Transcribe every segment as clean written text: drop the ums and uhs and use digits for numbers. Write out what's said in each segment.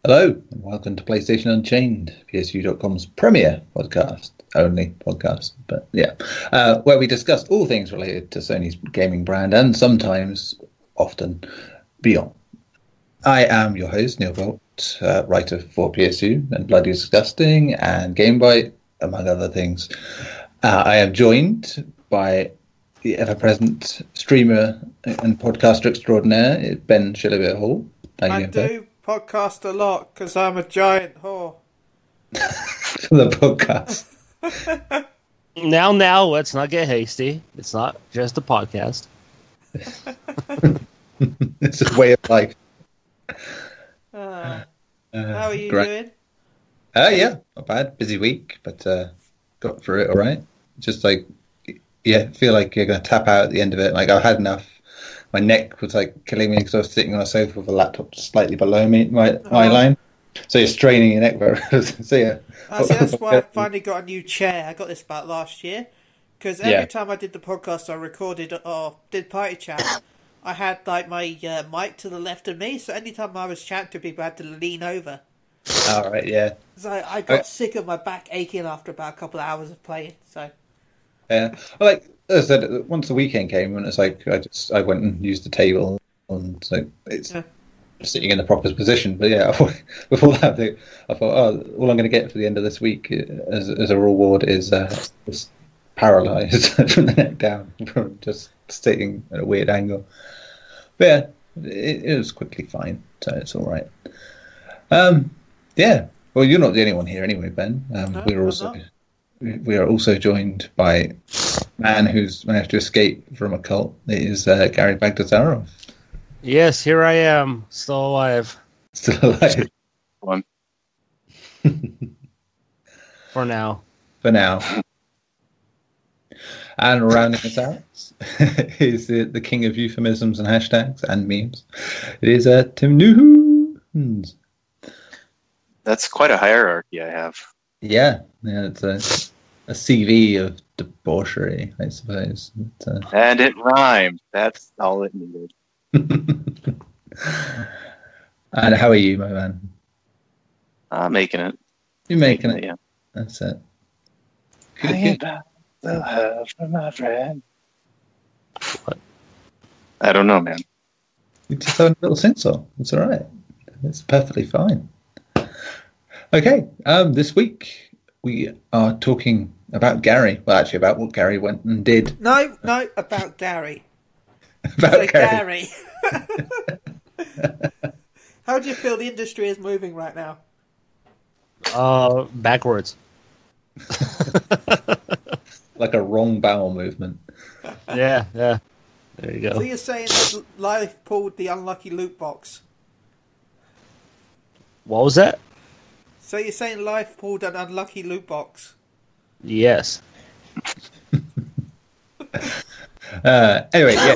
Hello, and welcome to PlayStation Unchained, PSU.com's premier podcast, only podcast, but yeah, where we discuss all things related to Sony's gaming brand and sometimes, often, beyond. I am your host, Neil Bolt, writer for PSU and Bloody Disgusting and Gamebite, among other things. I am joined by the ever-present streamer and podcaster extraordinaire, Ben Shillabeer-Hall. I do podcast a lot because I'm a giant whore. For the podcast. Now, let's not get hasty. It's not just a podcast. It's a way of life. How are you great. doing? Yeah, not bad. Busy week, but got through it all right. Just like, yeah, feel like you're going to tap out at the end of it. Like, I've had enough. My neck was like killing me because I was sitting on a sofa with a laptop just slightly below me, my line. So you're straining your neck very. So yeah. See, that's why I finally got a new chair. I got this about last year. Because every time I did the podcast, I recorded or did party chat, I had like my mic to the left of me. So anytime I was chatting to people, I had to lean over. All right, yeah. So I got sick of my back aching after about a couple of hours of playing. So. Yeah, like as I said, once the weekend came, and it's like I went and used the table, and so it's sitting in the proper position. But yeah, before that, I thought, all I'm going to get for the end of this week as a reward is paralysed from the neck down from just sitting at a weird angle. But yeah, it was quickly fine, so it's all right. Yeah, well, you're not the only one here anyway, Ben. We are also joined by a man who's managed to escape from a cult. It is Garri Bagdasarov. Yes, here I am, still alive. Still alive. One. For now. For now. And rounding us out is the king of euphemisms and hashtags and memes. It is Tim Nunes. That's quite a hierarchy I have. Yeah, it's a CV of debauchery, I suppose. But, and it rhymed. That's all it needed. And how are you, my man? I'm making it. You're making it? Yeah. That's it. Hanging back the love from my friend. What? I don't know, man. You just have a little sing-song. It's all right. It's perfectly fine. Okay, this week we are talking about Garri. Well, actually, about what Garri went and did. No, about Garri. About Garri. How do you feel the industry is moving right now? Backwards. Like a wrong bowel movement. Yeah. There you go. So you're saying that life pulled the unlucky loot box? What was that? So you're saying life pulled an unlucky loot box? Yes. Anyway, yeah.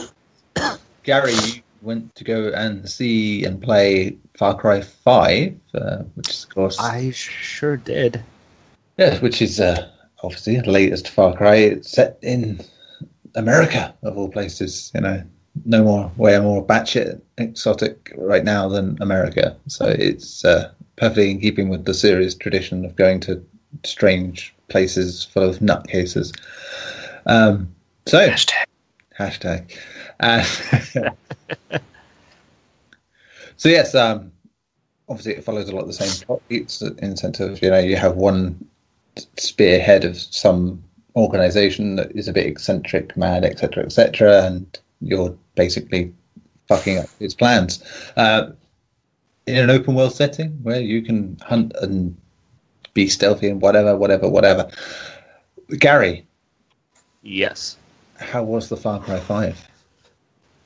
Garri, you went to go and see and play Far Cry 5, which is, of course... I sure did. Yeah, which is obviously the latest Far Cry. It's set in America, of all places. You know, no more, way more batshit exotic right now than America. So it's perfectly in keeping with the series' tradition of going to strange places full of nutcases. So hashtag. So yes, obviously it follows a lot of the same plot beats in the sense of, you have one spearhead of some organization that is a bit eccentric, mad, etc., and you're basically fucking up its plans. In an open world setting where you can hunt and be stealthy and whatever. Garri. Yes. How was the Far Cry 5?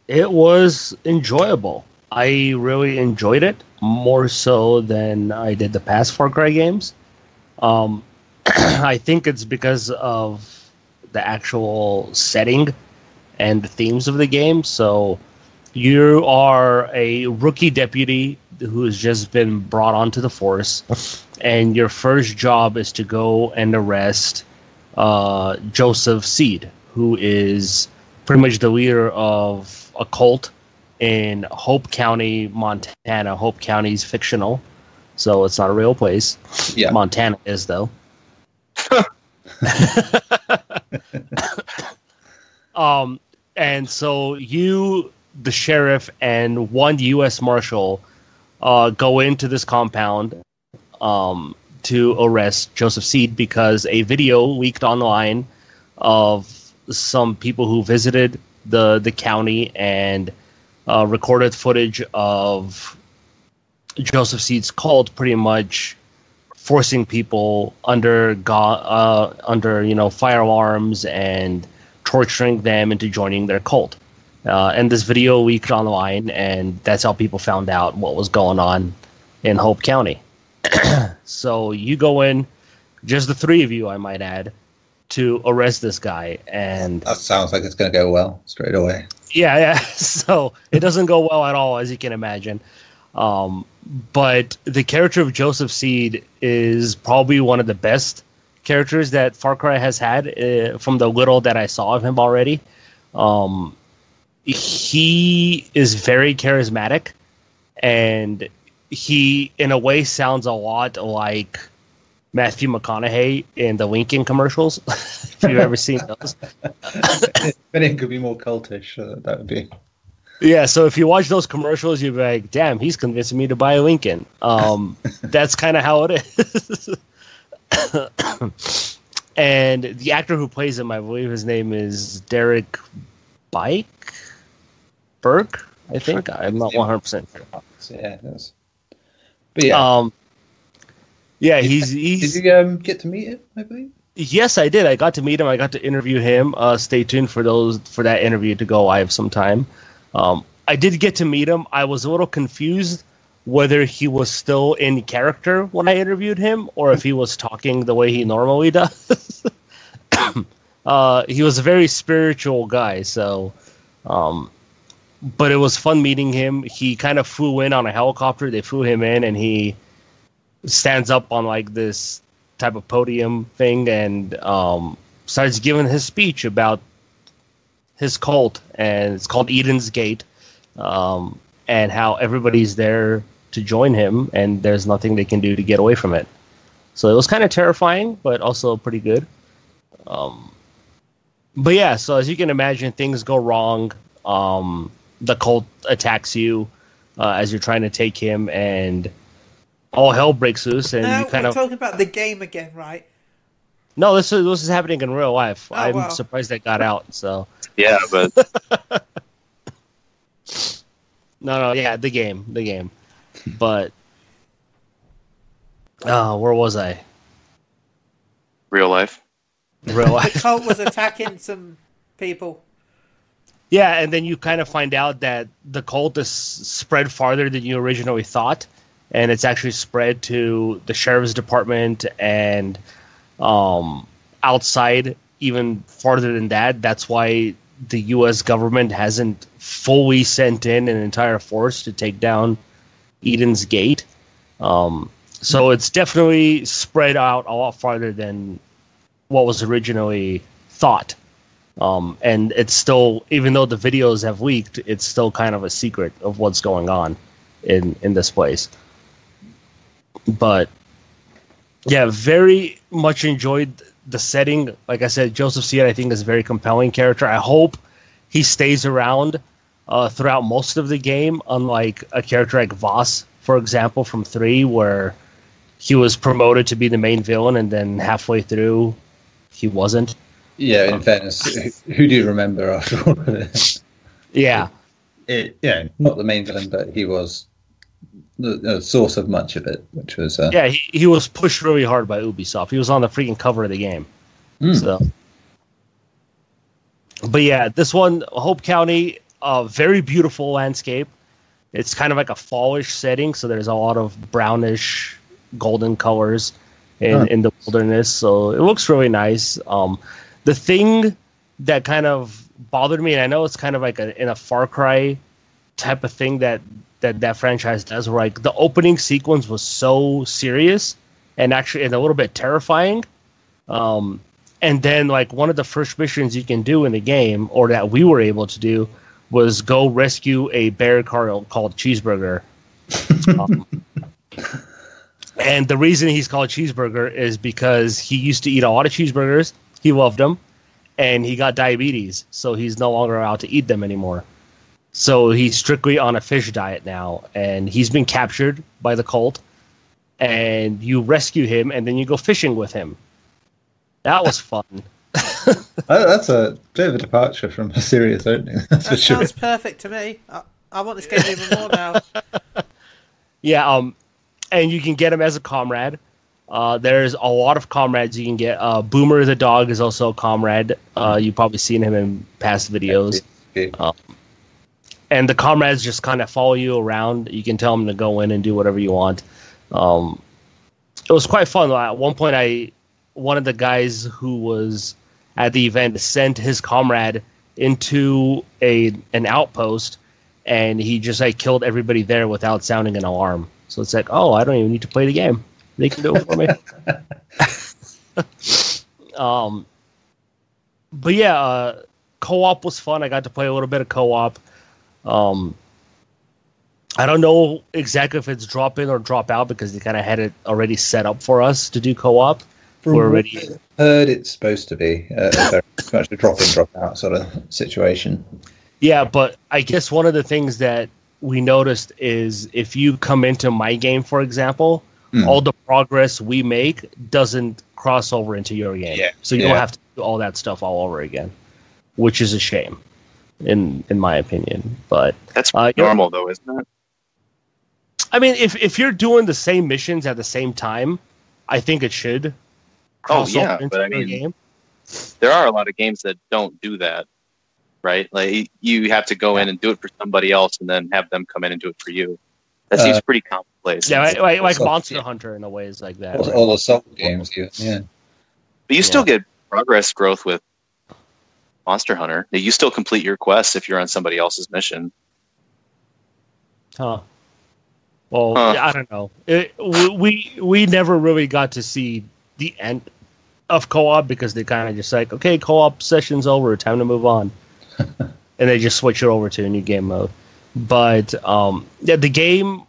It was enjoyable. I really enjoyed it, more so than I did the past Far Cry games. I think it's because of the actual setting and the themes of the game. So you are a rookie deputy who has just been brought onto the force, and your first job is to go and arrest Joseph Seed, who is pretty much the leader of a cult in Hope County, Montana. Hope County is fictional. so it's not a real place. Yeah. Montana is, though. And so you, the sheriff, and one U.S. Marshal go into this compound to arrest Joseph Seed because a video leaked online of some people who visited the county and recorded footage of Joseph Seed's cult pretty much forcing people under fire alarms and torturing them into joining their cult. And this video leaked online, and that's how people found out what was going on in Hope County. So you go in, just the three of you, I might add, to arrest this guy. And that sounds like it's going to go well straight away. Yeah. So it doesn't go well at all, as you can imagine. But the character of Joseph Seed is probably one of the best characters that Far Cry has had from the little that I saw of him already. He is very charismatic, and he, in a way, sounds a lot like Matthew McConaughey in the Lincoln commercials, if you've ever seen those. If anything could be more cultish, that would be. Yeah, so if you watch those commercials, you'd be like, damn, he's convincing me to buy a Lincoln. That's kind of how it is. And the actor who plays him, I believe his name is Derek Berg, I think. I'm not 100% sure. Yeah, it is. But yeah. Yeah, he's... Did you get to meet him, I believe? Yes, I did. I got to meet him. I got to interview him. Stay tuned for that interview to go live sometime. I did get to meet him. I was a little confused whether he was still in character when I interviewed him or if he was talking the way he normally does. He was a very spiritual guy, so... but it was fun meeting him. He kind of flew in on a helicopter. They flew him in, and he stands up on like this type of podium thing and starts giving his speech about his cult, and it's called Eden's Gate, and how everybody's there to join him, and there's nothing they can do to get away from it. So it was kind of terrifying, but also pretty good. But yeah, so as you can imagine, things go wrong. The cult attacks you as you're trying to take him, and all hell breaks loose. And you kind we're of talking about the game again, right? No, this is happening in real life. Oh, I'm wow. surprised that got out. So Yeah, but no, yeah, the game. But where was I? real life. Real life. The cult was attacking some people. Yeah, and then you kind of find out that the cult is spread farther than you originally thought, and it's actually spread to the sheriff's department and outside even farther than that. That's why the U.S. government hasn't fully sent in an entire force to take down Eden's Gate. So it's definitely spread out a lot farther than what was originally thought. And it's still, even though the videos have leaked, it's still kind of a secret of what's going on in this place. But yeah, very much enjoyed the setting. Like I said, Joseph Seed, I think, is a very compelling character. I hope he stays around throughout most of the game, unlike a character like Voss, for example, from 3, where he was promoted to be the main villain, and then halfway through, he wasn't. Yeah, in fairness, who do you remember after all of this? Yeah. Not the main villain, but he was the source of much of it, which was... Yeah, he was pushed really hard by Ubisoft. He was on the freaking cover of the game. So, but yeah, this one, Hope County, very beautiful landscape. It's kind of like a fallish setting, so there's a lot of brownish, golden colors in the wilderness. So it looks really nice. The thing that kind of bothered me, and I know it's kind of like in a Far Cry type of thing that franchise does, where like the opening sequence was so serious and actually and a little bit terrifying. And then like one of the first missions you can do in the game, or that we were able to do, was go rescue a bear called Cheeseburger. And the reason he's called Cheeseburger is because he used to eat a lot of cheeseburgers. He loved them. And he got diabetes, so he's no longer allowed to eat them anymore. So he's strictly on a fish diet now. And he's been captured by the cult. And you rescue him, and then you go fishing with him. That was fun. That's a bit of a departure from a serious opening. That's for sure. Sounds perfect to me. I want this game even more now. Yeah, and you can get him as a comrade. There's a lot of comrades you can get. Boomer the dog is also a comrade. You've probably seen him in past videos. And the comrades just kind of follow you around. You can tell them to go in and do whatever you want. It was quite fun. At one point, one of the guys who was at the event sent his comrade into an outpost, and he just killed everybody there without sounding an alarm. So it's like, oh, I don't even need to play the game. They can do it for me. But yeah, co-op was fun. I got to play a little bit of co-op. I don't know exactly if it's drop in or drop out because they kind of had it already set up for us to do co-op. Heard it's supposed to be very much a drop in, drop out sort of situation. Yeah, but I guess one of the things that we noticed is if you come into my game, for example, all the progress we make doesn't cross over into your game. Yeah. So you don't have to do all that stuff all over again, which is a shame, in my opinion. But that's normal, though, isn't it? I mean, if you're doing the same missions at the same time, I think it should cross over into your game. There are a lot of games that don't do that, right? Like you have to go in and do it for somebody else, and then have them come in and do it for you. That seems pretty commonplace. Yeah, like Monster Hunter in a way is like that. All the Soul games, yeah. But you still get progress growth with Monster Hunter. You still complete your quests if you're on somebody else's mission. Huh. Well, I don't know. We never really got to see the end of co-op because they kind of just like, okay, co-op session's over, time to move on. And they just switch it over to a new game mode. But the game,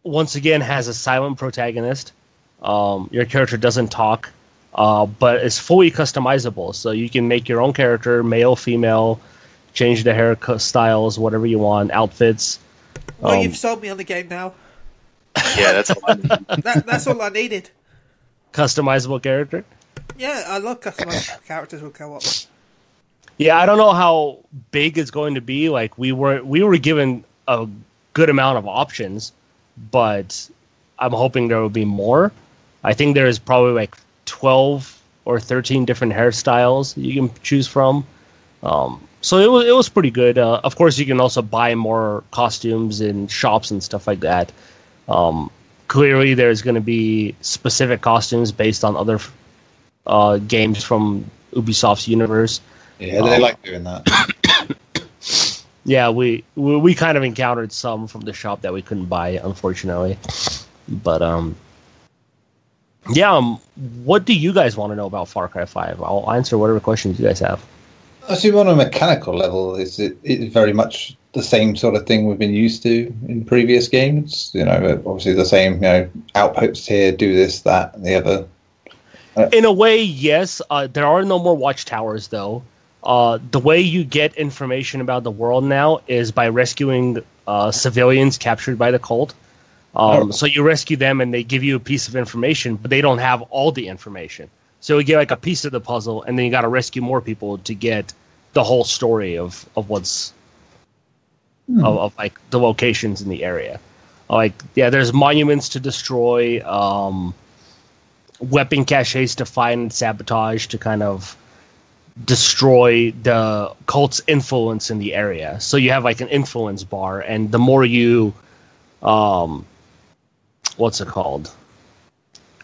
once again, has a silent protagonist. Your character doesn't talk, but it's fully customizable. So you can make your own character, male, female, change the hair styles, whatever you want, outfits. Well, you've sold me on the game now. Yeah, that's all I needed. That's all I needed. Customizable character? Yeah, I love customized characters with co-op. Yeah, I don't know how big it's going to be. Like we were given a good amount of options, but I'm hoping there will be more. I think there is probably like 12 or 13 different hairstyles you can choose from. So it was pretty good. Of course, you can also buy more costumes in shops and stuff like that. Clearly, there's going to be specific costumes based on other games from Ubisoft's universe. Yeah, they like doing that. Yeah, we kind of encountered some from the shop that we couldn't buy, unfortunately. But what do you guys want to know about Far Cry 5? I'll answer whatever questions you guys have. I assume on a mechanical level, it's very much the same sort of thing we've been used to in previous games. Obviously the same, outposts here, do this, that, and the other. In a way, yes. There are no more watchtowers, though. The way you get information about the world now is by rescuing civilians captured by the cult. So you rescue them, and they give you a piece of information, but they don't have all the information. So you get like a piece of the puzzle, and then you got to rescue more people to get the whole story of what's of like the locations in the area. There's monuments to destroy, weapon caches to find and sabotage to kind of destroy the cult's influence in the area. So you have like an influence bar, and the more you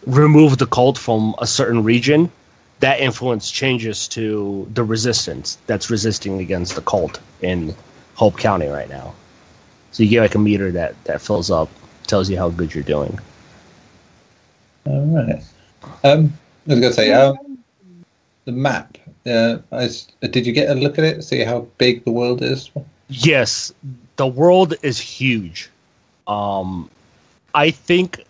remove the cult from a certain region, that influence changes to the resistance that's resisting against the cult in Hope County right now. So you get like a meter that fills up, tells you how good you're doing. All right. I was going to say, the map. Did you get a look at it? See how big the world is? Yes, the world is huge. I think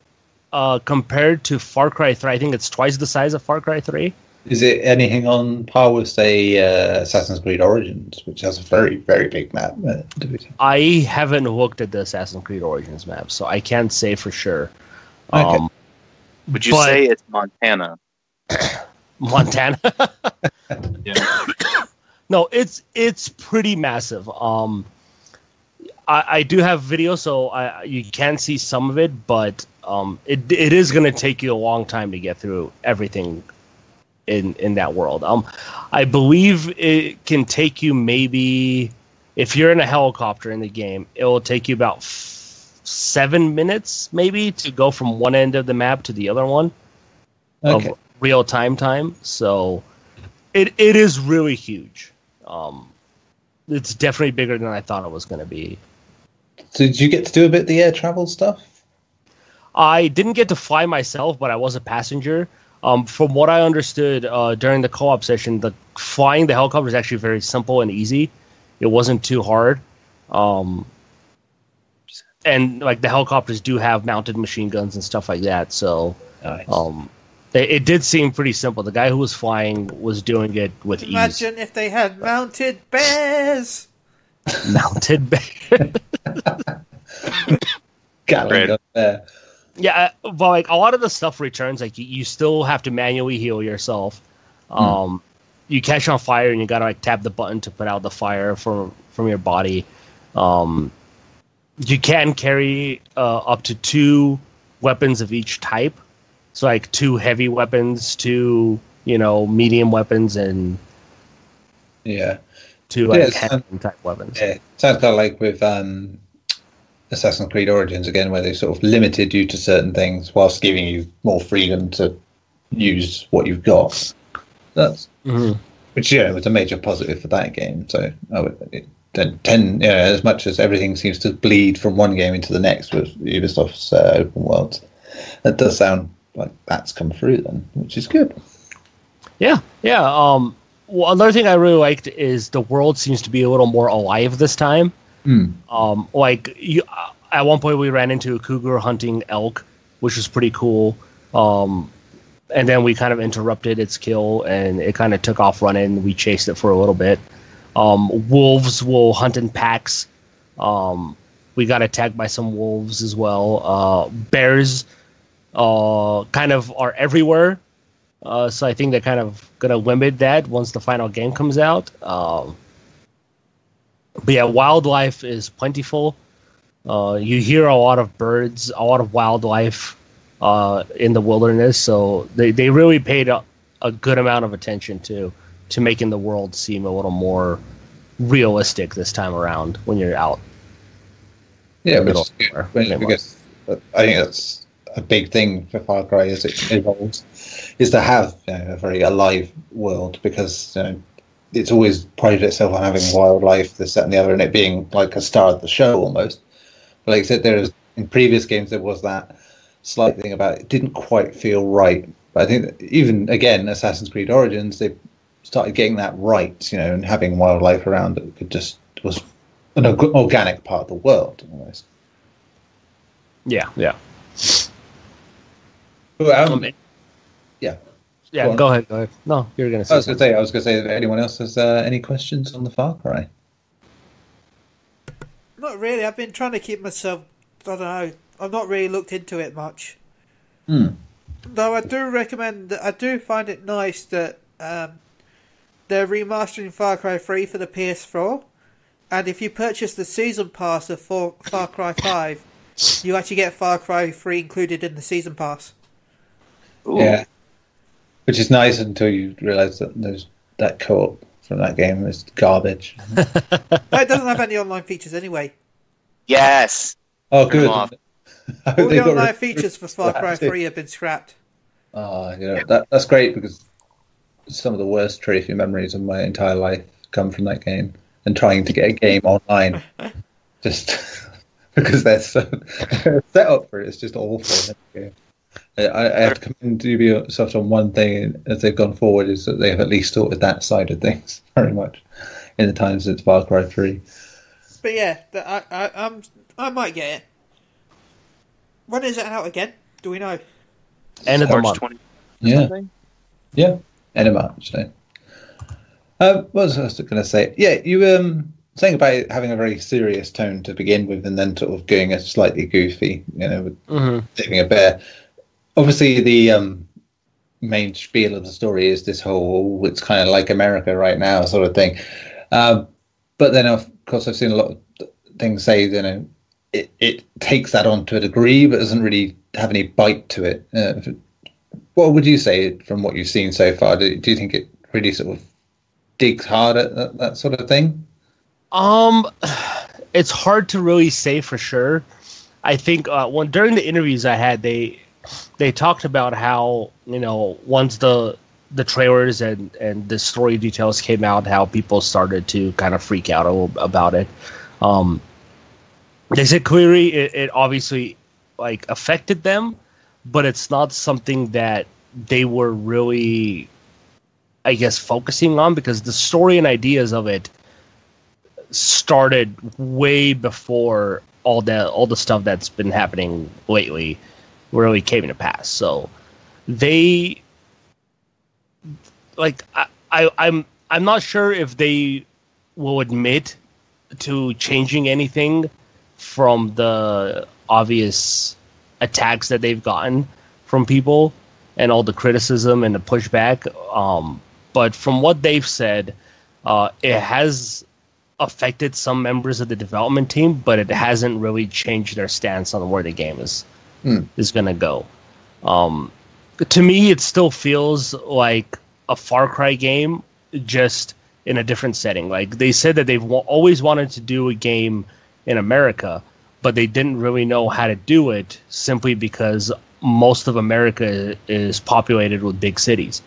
compared to Far Cry 3, I think it's twice the size of Far Cry 3. Is it anything on par with, say, Assassin's Creed Origins, which has a very, very big map? I haven't looked at the Assassin's Creed Origins map, so I can't say for sure. Okay. Would you say it's Montana? Montana? Yeah. No, it's pretty massive. I do have video, so you can see some of it, but it is going to take you a long time to get through everything in that world. I believe it can take you, maybe if you're in a helicopter in the game, it will take you about 7 minutes maybe to go from one end of the map to the other one of real time. So it is really huge. It's definitely bigger than I thought it was going to be. So did you get to do a bit of the air travel stuff? I didn't get to fly myself, but I was a passenger. From what I understood during the co-op session, flying the helicopter is actually very simple and easy. It wasn't too hard. And like the helicopters do have mounted machine guns and stuff like that. So nice. It did seem pretty simple. The guy who was flying was doing it with ease. Imagine if they had mounted bears. Mounted bears. Gatling gun there. Yeah, but like a lot of the stuff returns. Like you still have to manually heal yourself. You catch on fire and you gotta like tap the button to put out the fire from your body. You can carry up to 2 weapons of each type. So like 2 heavy weapons, 2 medium weapons, and 2 like handgun type weapons. Yeah, sounds kind of like with Assassin's Creed Origins again, where they sort of limited you to certain things whilst giving you more freedom to use what you've got. That's which was a major positive for that game. So as much as everything seems to bleed from one game into the next with Ubisoft's open world, that does sound like that's come through then, which is good. Yeah. Well, another thing I really liked is the world seems to be a little more alive this time. Like at one point we ran into a cougar hunting elk, which was pretty cool. And then we kind of interrupted its kill, and it kind of took off running. We chased it for a little bit. Wolves will hunt in packs. We got attacked by some wolves as well. Bears kind of are everywhere. So I think they're kind of going to limit that once the final game comes out. But yeah, wildlife is plentiful. You hear a lot of birds, a lot of wildlife in the wilderness. So they really paid a good amount of attention to making the world seem a little more realistic this time around when you're out. Yeah, which is good. Because I think that's a big thing for Far Cry as it evolves, is to have a very alive world, because it's always prided itself on having wildlife, this, that, and the other, and it being like a star of the show almost. But like I said, in previous games there was that slight thing about it didn't quite feel right. But I think that even again, Assassin's Creed Origins, they started getting that right, and having wildlife around that was an organic part of the world almost. Yeah. Well, yeah. Yeah, go ahead. No, you're going to say I was going to say, if anyone else has any questions on the Far Cry? Not really. I've been trying to keep myself, I don't know, I've not really looked into it much. Though I do recommend, I do find it nice that they're remastering Far Cry 3 for the PS4, and if you purchase the Season Pass of Far Cry 5, you actually get Far Cry 3 included in the Season Pass. Ooh. Yeah. Which is nice until you realise that there's that co-op from that game is garbage. No, it doesn't have any online features anyway. Yes. Oh, good. All the online features for Far Cry 3 have been scrapped. Oh, that's great, because some of the worst trophy memories of my entire life come from that game, and trying to get a game online just because they're so set up for it. It's just awful. I have to commend Ubisoft on one thing as they've gone forward, is that they have at least sorted that side of things very much in the time since Far Cry 3. But yeah, I might get it. When is it out again? Do we know? End of the March month. 20. Yeah. Something? Yeah, end of March. So. What was I going to say? Yeah, you saying about it having a very serious tone to begin with, and then sort of going a slightly goofy, with saving a bear. Obviously, the main spiel of the story is this whole "it's kind of like America right now" sort of thing. But then, of course, I've seen a lot of things say, it takes that on to a degree, but doesn't really have any bite to it. What would you say from what you've seen so far? Do you think it really sort of digs hard at that sort of thing? It's hard to really say for sure. I think during the interviews I had, they talked about how, once the trailers and the story details came out, how people started to kind of freak out about it. They said clearly it obviously like affected them, but it's not something that they were really, I guess, focusing on, because the story and ideas of it started way before all the stuff that's been happening lately really came to pass. So they I'm not sure if they will admit to changing anything from the obvious attacks that they've gotten from people and all the criticism and the pushback. But from what they've said, it has affected some members of the development team, but it hasn't really changed their stance on where the game is going to go. To me, it still feels like a Far Cry game, just in a different setting. Like, they said that they've always wanted to do a game in America, but they didn't really know how to do it, simply because most of America is populated with big cities.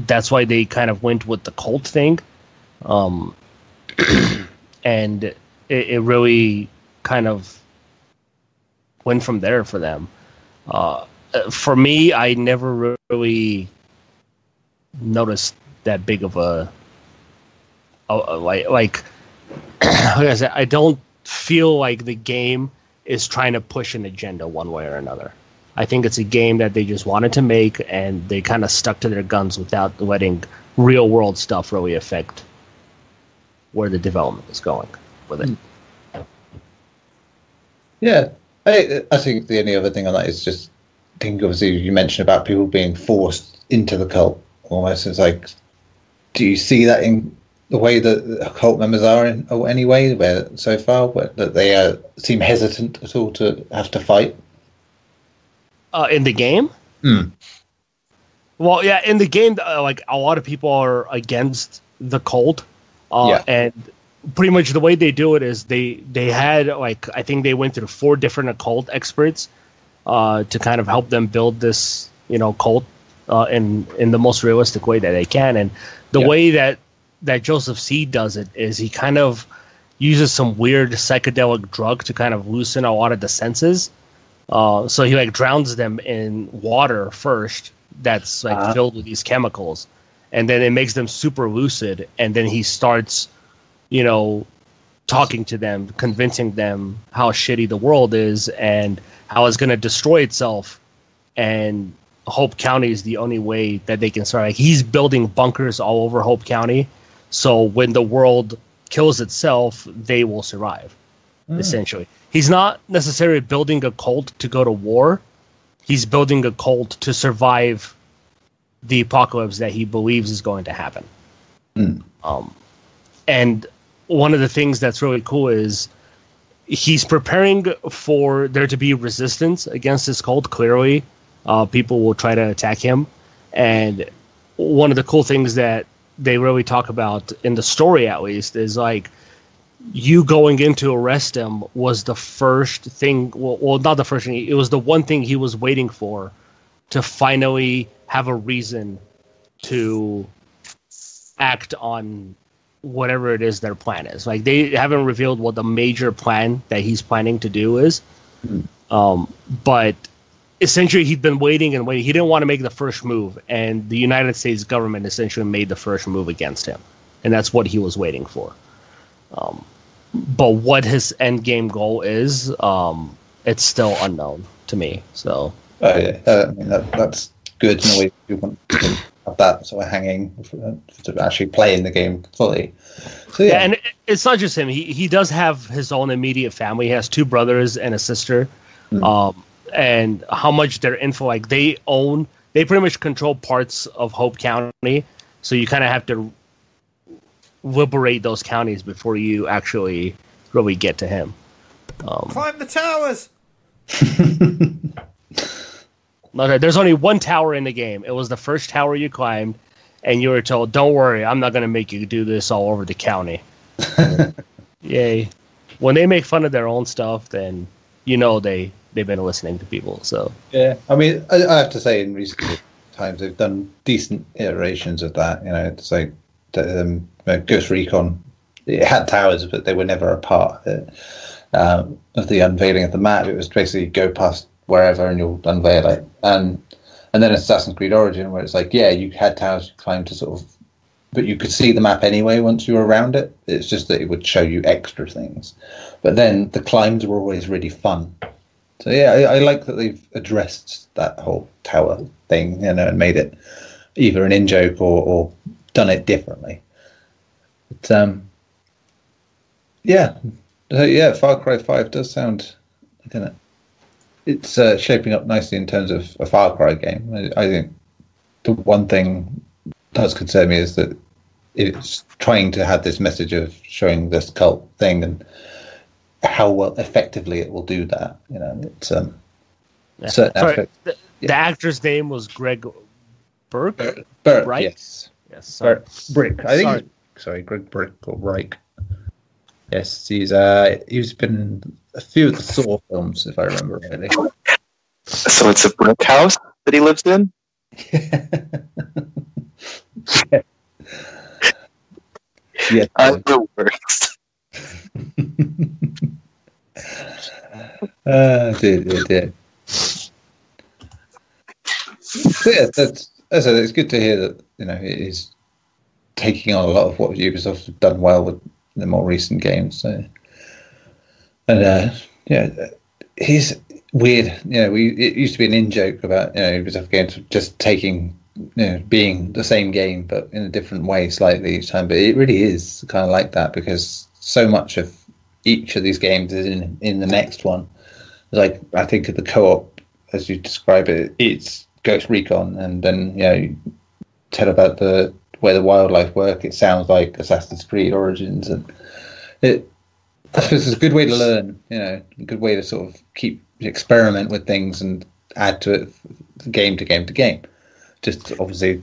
That's why they kind of went with the cult thing. And it really kind of went from there for them. For me, I never really noticed that big of a like I said, I don't feel like the game is trying to push an agenda one way or another. I think it's a game that they just wanted to make, and they kind of stuck to their guns without letting real world stuff really affect where the development is going with it. Yeah, I think the only other thing on that is just, I think obviously you mentioned about people being forced into the cult almost. It's like, do you see that in the way that the cult members are in any way, where so far that they seem hesitant at all to have to fight? In the game? Well, yeah, in the game, like, a lot of people are against the cult. And pretty much the way they do it is they had, like, I think they went through 4 different occult experts to kind of help them build this, cult in the most realistic way that they can. And the way that Joseph C. does it is he kind of uses some weird psychedelic drug to kind of loosen a lot of the senses. So he drowns them in water first that's filled with these chemicals, and then it makes them super lucid, and then he starts, talking to them, convincing them how shitty the world is and how it's going to destroy itself, and Hope County is the only way that they can survive. He's building bunkers all over Hope County, so when the world kills itself, they will survive, essentially. He's not necessarily building a cult to go to war. He's building a cult to survive the apocalypse that he believes is going to happen. And one of the things that's really cool is he's preparing for there to be resistance against this cult. Clearly, people will try to attack him. And one of the cool things that they really talk about in the story, at least, is you going in to arrest him was the first thing. Well, not the first thing. It was the one thing he was waiting for, to finally have a reason to act on whatever it is their plan is. They haven't revealed what the major plan that he's planning to do is. But essentially he'd been waiting and waiting. He didn't want to make the first move, and the United States government essentially made the first move against him. And that's what he was waiting for. But what his end game goal is, it's still unknown. to me. So I mean, that's good in a way. You want to have that sort of hanging to actually play in the game fully. So yeah, and it's not just him. He does have his own immediate family. He has 2 brothers and a sister. And how much their info, like they pretty much control parts of Hope County. So you kind of have to liberate those counties before you actually really get to him. Climb the towers. Okay, there's only 1 tower in the game. It was the first tower you climbed, and you were told, "Don't worry, I'm not going to make you do this all over the county." Yay! When they make fun of their own stuff, then they've been listening to people. So yeah, I mean, I have to say, in recent times they've done decent iterations of that. It's like Ghost Recon. It had towers, but they were never a part of the unveiling of the map. It was basically go past wherever and you'll unveil it. And then Assassin's Creed Origin, where it's like, yeah, you had towers you climbed to sort of, but you could see the map anyway once you were around it. It's just that it would show you extra things. But then the climbs were always really fun. So yeah, I like that they've addressed that whole tower thing, and made it either an in-joke or done it differently. But Far Cry 5 does sound, I don't know, it's shaping up nicely in terms of a Far Cry game. I think the one thing that does concern me is that it's trying to have this message of showing this cult thing and how well effectively it will do that. It's certain aspects. The actor's name was Greg Burke, right? Yes. Sorry. Brick. I think. Sorry, Greg Brick or Reich. Yes, he's been in a few of the Saw films, if I remember rightly. So it's a brick house that he lives in? Yeah. I'm the worst. Dear. So yeah, it's good to hear that it is taking on a lot of what Ubisoft have done well with the more recent games. So, and he's weird. It used to be an in-joke about Ubisoft games just taking being the same game but in a different way slightly each time. But it really is kind of like that, because so much of each of these games is in the next one. Like, I think of the co-op, as you describe it, it's Ghost Recon, and then you tell about the way the wildlife work. It sounds like Assassin's Creed Origins, and I suppose it's a good way to learn. A good way to sort of experiment with things and add to it, game to game to game. Just obviously,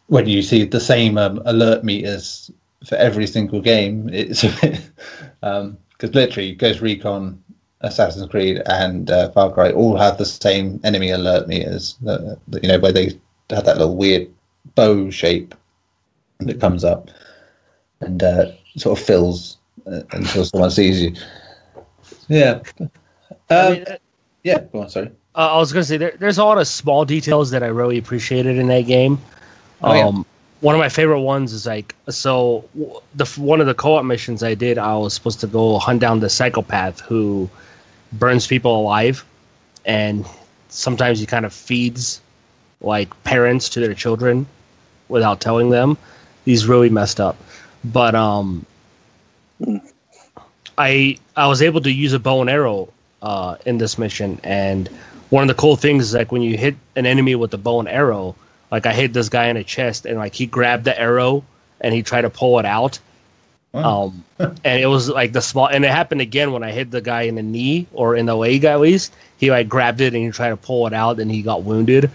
when you see the same alert meters for every single game, it's a bit because literally Ghost Recon, Assassin's Creed, and Far Cry all have the same enemy alert meters. Where they have that little weird bow shape that comes up and sort of fills until someone sees you. Yeah. Go on. Sorry. I was going to say there's a lot of small details that I really appreciated in that game. One of my favorite ones is one of the co-op missions I did, I was supposed to go hunt down the psychopath who burns people alive, and sometimes he kind of feeds like parents to their children without telling them. He's really messed up. But I was able to use a bow and arrow in this mission, and one of the cool things is like when you hit an enemy with a bow and arrow, like I hit this guy in the chest, and like he grabbed the arrow and he tried to pull it out. Wow. And it was like and it happened again when I hit the guy in the knee, or in the leg at least. He like grabbed it and he tried to pull it out, and he got wounded.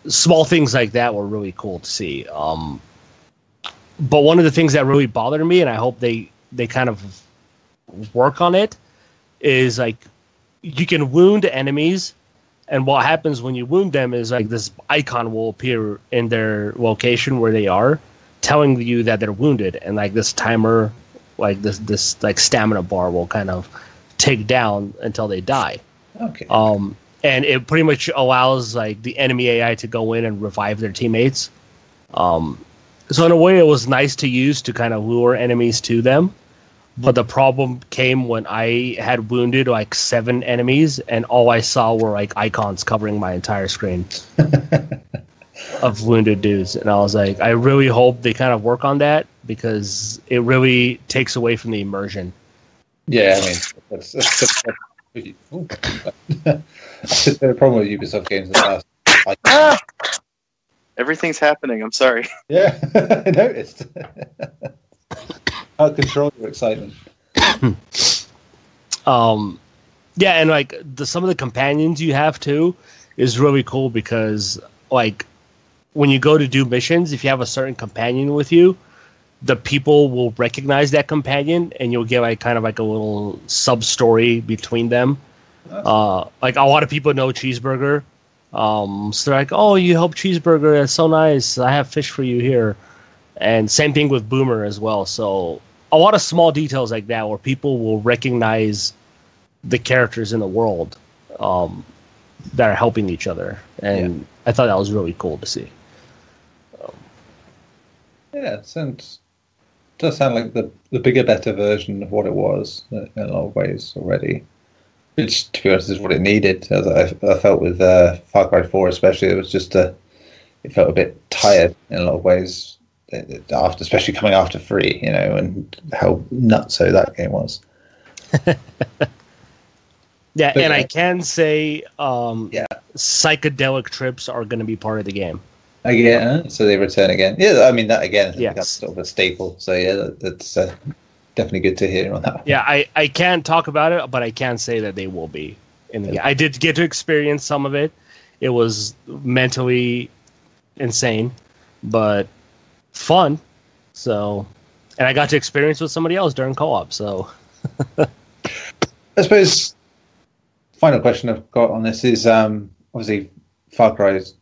Small things like that were really cool to see. But one of the things that really bothered me, and I hope they kind of work on it, is like you can wound enemies, and what happens when you wound them is like this icon will appear in their location where they are, telling you that they're wounded, and like this timer, like this like stamina bar will kind of tick down until they die. Okay. And it pretty much allows like the enemy AI to go in and revive their teammates. So in a way, it was nice to use to kind of lure enemies to them. But the problem came when I had wounded like 7 enemies, and all I saw were like icons covering my entire screen of wounded dudes. And I was like, I really hope they kind of work on that, because it really takes away from the immersion. Yeah, I mean, that's the problem with Ubisoft games in the past. Everything's happening. I'm sorry. Yeah, I noticed. Can't control your excitement. Yeah, and like some of the companions you have too is really cool, because like when you go to do missions, if you have a certain companion with you, the people will recognize that companion, and you'll get like kind of like a little sub story between them. Like a lot of people know Cheeseburger, so they're like, "Oh, you help Cheeseburger? That's so nice. I have fish for you here." And same thing with Boomer as well. So a lot of small details like that, where people will recognize the characters in the world that are helping each other, and I thought that was really cool to see. Yeah, it does sound like the bigger, better version of what it was in a lot of ways already. Which, to be honest, is what it needed. As I felt with Far Cry 4 especially, it felt a bit tired in a lot of ways, after, especially coming after 3, and how nutso that game was. Yeah, but, and I can say psychedelic trips are going to be part of the game. Again, so they return again. Yeah, I mean, that again, yes. That's sort of a staple. So yeah, that's definitely good to hear on that. Yeah, I can't talk about it, but I can say that they will be in the game. I did get to experience some of it. It was mentally insane, but fun. So, and I got to experience with somebody else during co-op. So, I suppose final question I've got on this is obviously Far Cry is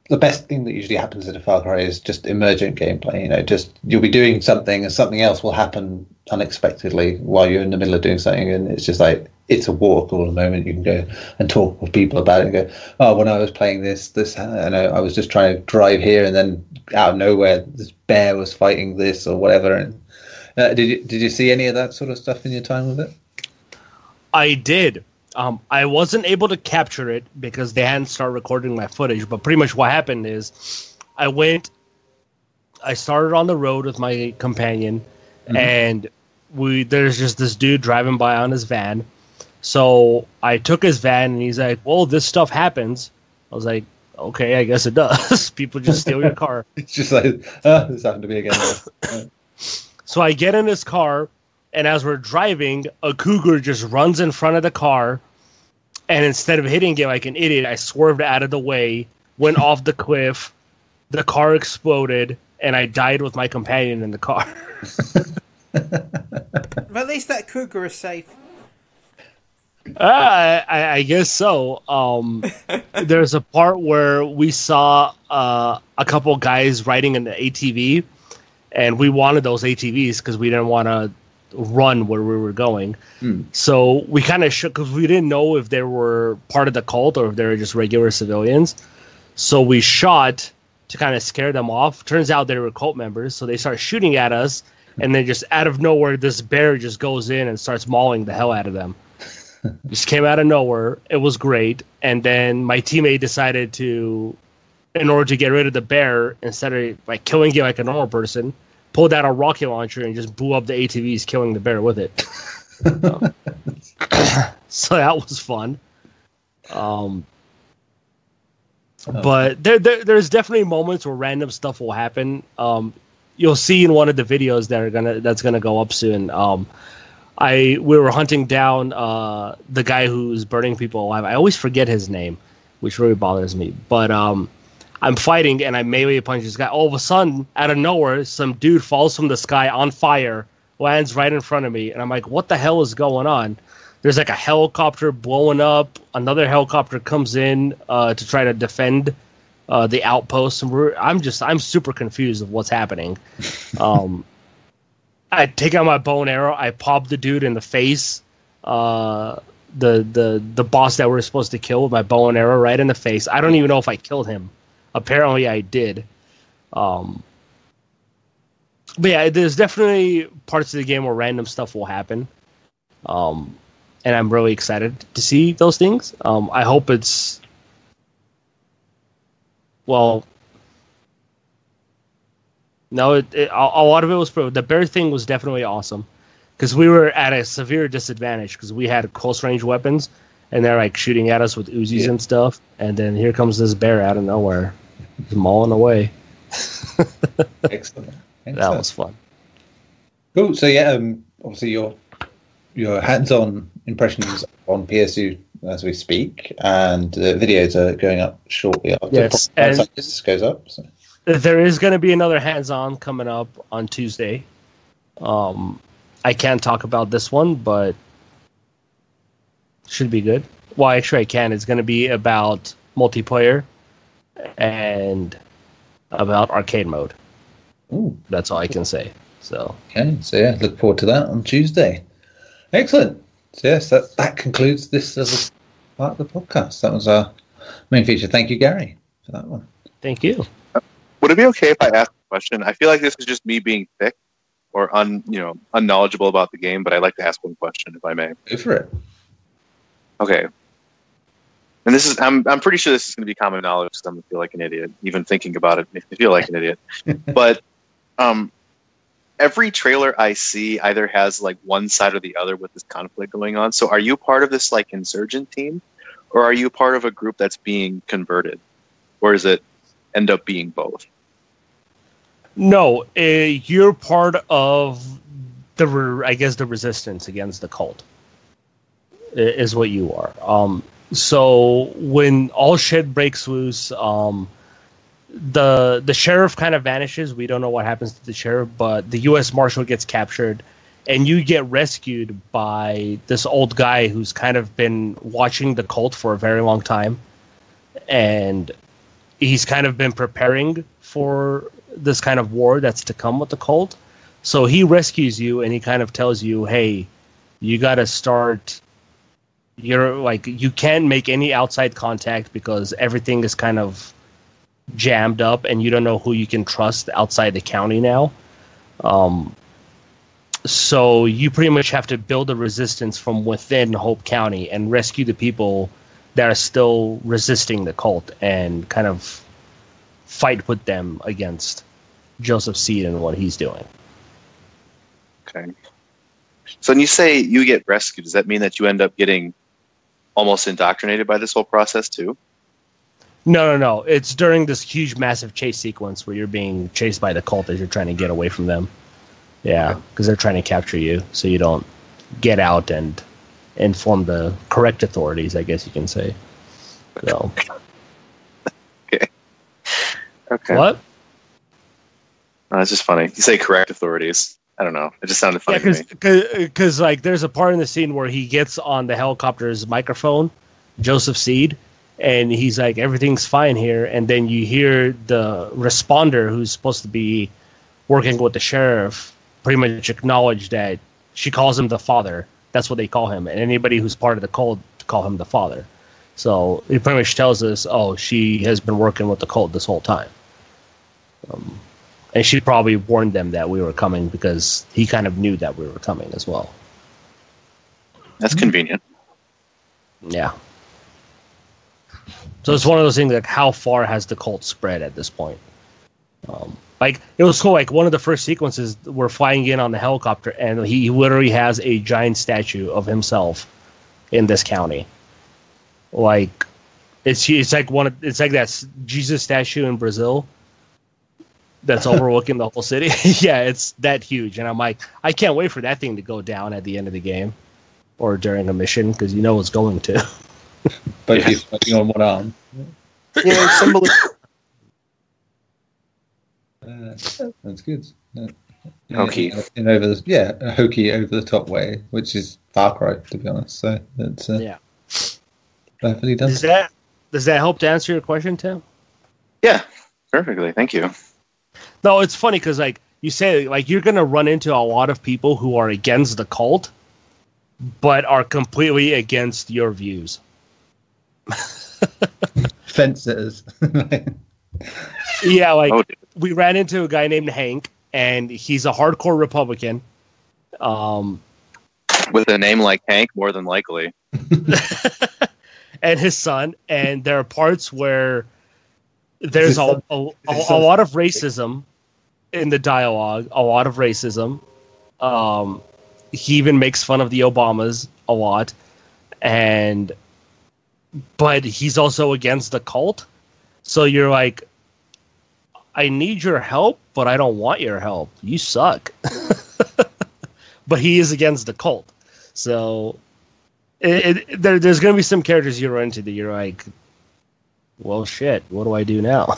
the best thing that usually happens in a Far Cry is just emergent gameplay. Just you'll be doing something and something else will happen unexpectedly while you're in the middle of doing something, and it's just like it's a waterfall. The moment you can go and talk with people about it and go, oh, when I was playing this, and I was just trying to drive here, and then out of nowhere this bear was fighting this or whatever. And did you see any of that sort of stuff in your time with it? I did. I wasn't able to capture it because they hadn't started recording my footage, but pretty much what happened is I started on the road with my companion, and there's just this dude driving by on his van. So I took his van, and he's like, well, this stuff happens. I was like, okay, I guess it does. People just steal your car. It's just like, this happened to me again. So I get in his car, and as we're driving, a cougar just runs in front of the car, and instead of hitting it like an idiot, I swerved out of the way, went off the cliff, the car exploded, and I died with my companion in the car. But at least that cougar is safe. I guess so. There's a part where we saw a couple guys riding an ATV, and we wanted those ATVs because we didn't want to run where we were going. So we kind of shook, because we didn't know if they were part of the cult or if they were just regular civilians. So we shot to kind of scare them off. Turns out they were cult members, so they start shooting at us, and then just out of nowhere, this bear just goes in and starts mauling the hell out of them. Just came out of nowhere. It was great. And then my teammate decided to, in order to get rid of the bear, instead of like killing it like a normal person, pulled out a rocket launcher and just blew up the ATVs, killing the bear with it. So that was fun. But there's definitely moments where random stuff will happen. You'll see in one of the videos that's gonna go up soon. We were hunting down the guy who's burning people alive. I always forget his name, which really bothers me. But I'm fighting, and I melee punch this guy. All of a sudden, out of nowhere, some dude falls from the sky on fire, lands right in front of me, and I'm like, what the hell is going on? There's like a helicopter blowing up. Another helicopter comes in to try to defend the outpost, and I'm super confused of what's happening. I take out my bow and arrow. I pop the dude in the face. The boss that we're supposed to kill with my bow and arrow right in the face. I don't even know if I killed him. Apparently I did. But yeah, there's definitely parts of the game where random stuff will happen. And I'm really excited to see those things. I hope it's... Well... No, a lot of it was... The bear thing was definitely awesome. Because we were at a severe disadvantage because we had close-range weapons, and they're like shooting at us with Uzis and stuff. And then here comes this bear out of nowhere. He's mauling away. Excellent. That was fun. Cool. So yeah, obviously your hands-on impressions on PSU as we speak, and videos are going up shortly after this goes up. So. There is going to be another hands-on coming up on Tuesday. I can't talk about this one, but should be good. Well, actually, I can. It's going to be about multiplayer and about arcade mode. Ooh. That's all I can say. So okay, so yeah, look forward to that on Tuesday. Excellent. So yes, that concludes this as a part of the podcast. That was our main feature. Thank you, Garri, for that one. Thank you. Would it be okay if I ask a question? I feel like this is just me being thick or unknowledgeable about the game, but I'd like to ask one question, if I may. Go for it. Okay. And this is I'm pretty sure this is going to be common knowledge because I'm going to feel like an idiot. Even thinking about it makes me feel like an idiot. But every trailer I see either has like one side or the other with this conflict going on. So are you part of this like insurgent team, or are you part of a group that's being converted, or does it end up being both? No, you're part of the resistance against the cult. Is what you are. So when all shit breaks loose, the sheriff kind of vanishes. We don't know what happens to the sheriff, but the U.S. Marshal gets captured, and you get rescued by this old guy who's kind of been watching the cult for a very long time, and he's kind of been preparing for this kind of war that's to come with the cult. So he rescues you, and he kind of tells you, hey, you got to start... you can't make any outside contact because everything is kind of jammed up and you don't know who you can trust outside the county now. So you pretty much have to build a resistance from within Hope County and rescue the people that are still resisting the cult and kind of fight with them against Joseph Seed and what he's doing. Okay. So when you say you get rescued, does that mean that you end up getting almost indoctrinated by this whole process too? No. It's during this huge, massive chase sequence where you're being chased by the cult as you're trying to get away from them. Yeah, because they're trying to capture you, so you don't get out and inform the correct authorities, I guess you can say. So. Okay. What? It's just funny. You say correct authorities. I don't know. It just sounded funny to me. Because like there's a part in the scene where he gets on the helicopter's microphone, Joseph Seed, and he's like, everything's fine here. And then you hear the responder who's supposed to be working with the sheriff pretty much acknowledge that she calls him the father. That's what they call him. And anybody who's part of the cult call him the father. So it pretty much tells us, oh, she has been working with the cult this whole time. And she probably warned them that we were coming because he kind of knew that we were coming as well. That's convenient. Yeah. So it's one of those things like how far has the cult spread at this point? Like it was cool. Like one of the first sequences, we're flying in on the helicopter, and he literally has a giant statue of himself in this county. Like it's like that Jesus statue in Brazil that's overlooking the whole city. Yeah, it's that huge, and I'm like, I can't wait for that thing to go down at the end of the game or during a mission because you know it's going to. But he's fighting on one arm. Yeah, symbol. That's good. Hokey. A hokey over the top way, which is Far Cry, to be honest. So that's yeah. Perfectly done. Does that help to answer your question, Tim? Yeah, perfectly. Thank you. No, it's funny because like you say, like you're gonna run into a lot of people who are against the cult, but are completely against your views. Fence sitters. Yeah, like we ran into a guy named Hank, and he's a hardcore Republican. With a name like Hank, more than likely. And his son, and there are parts where there's a lot of racism in the dialogue, a lot of racism. He even makes fun of the Obamas a lot, but he's also against the cult. So you're like, I need your help, but I don't want your help. You suck. But he is against the cult. So there's going to be some characters you run into that you're like, well, shit, what do I do now?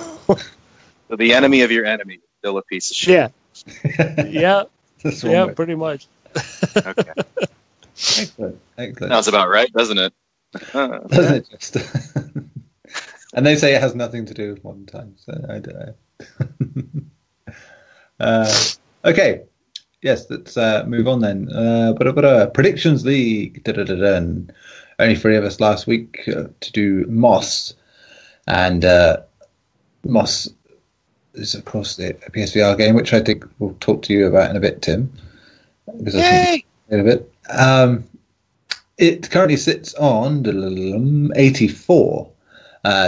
So the enemy of your enemy is still a piece of shit. Yeah. Yeah, pretty much. Okay. Excellent. Sounds about right, doesn't it? Doesn't it just? And they say it has nothing to do with modern times, so I don't know. Okay. Yes, let's move on then. Predictions League. Only 3 of us last week to do Moss. And Moss is, of course, a PSVR game, which I think we'll talk to you about in a bit, Tim. Because I think in a bit. It currently sits on 84.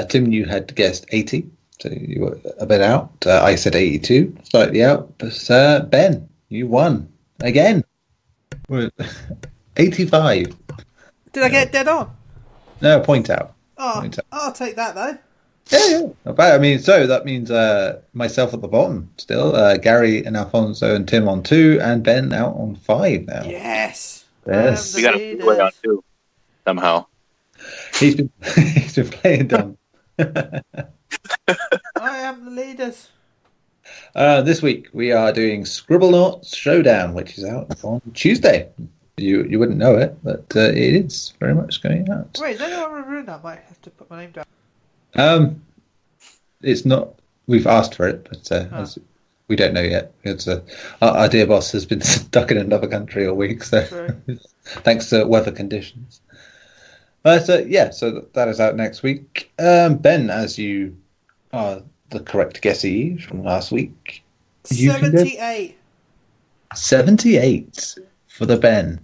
Tim, you had guessed 80, so you were a bit out. I said 82, slightly out. But Ben, you won again. 85. Did I get dead on? No, point out. Oh, Point out. I'll take that though. Yeah. Not bad. I mean, so that means myself at the bottom still. Garri and Alfonso and Tim on 2, and Ben out on 5 now. Yes. Yes. We got to play on 2 somehow. He's been playing dumb. I am the leaders. This week we are doing Scribblenauts Showdown, which is out on Tuesday. You wouldn't know it, but it is very much going out. Wait, is anyone reviewing that? I might have to put my name down. It's not. We've asked for it, but we don't know yet. It's our dear boss has been stuck in another country all week, so thanks to weather conditions. So that is out next week. Ben, as you are the correct guessee from last week. 78. 78 for the Ben.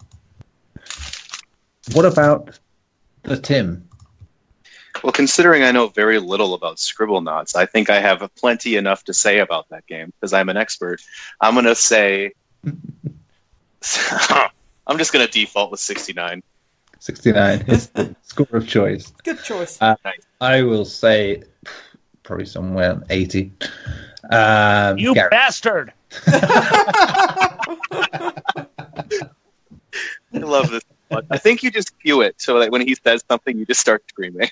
What about the Tim? Well, considering I know very little about Scribblenauts, I think I have plenty enough to say about that game because I'm an expert. I'm going to say... I'm just going to default with 69. 69 is the score of choice. Good choice. I will say probably somewhere 80. You Garri. bastard! I love this one. I think you just cue it so that when he says something, you just start screaming.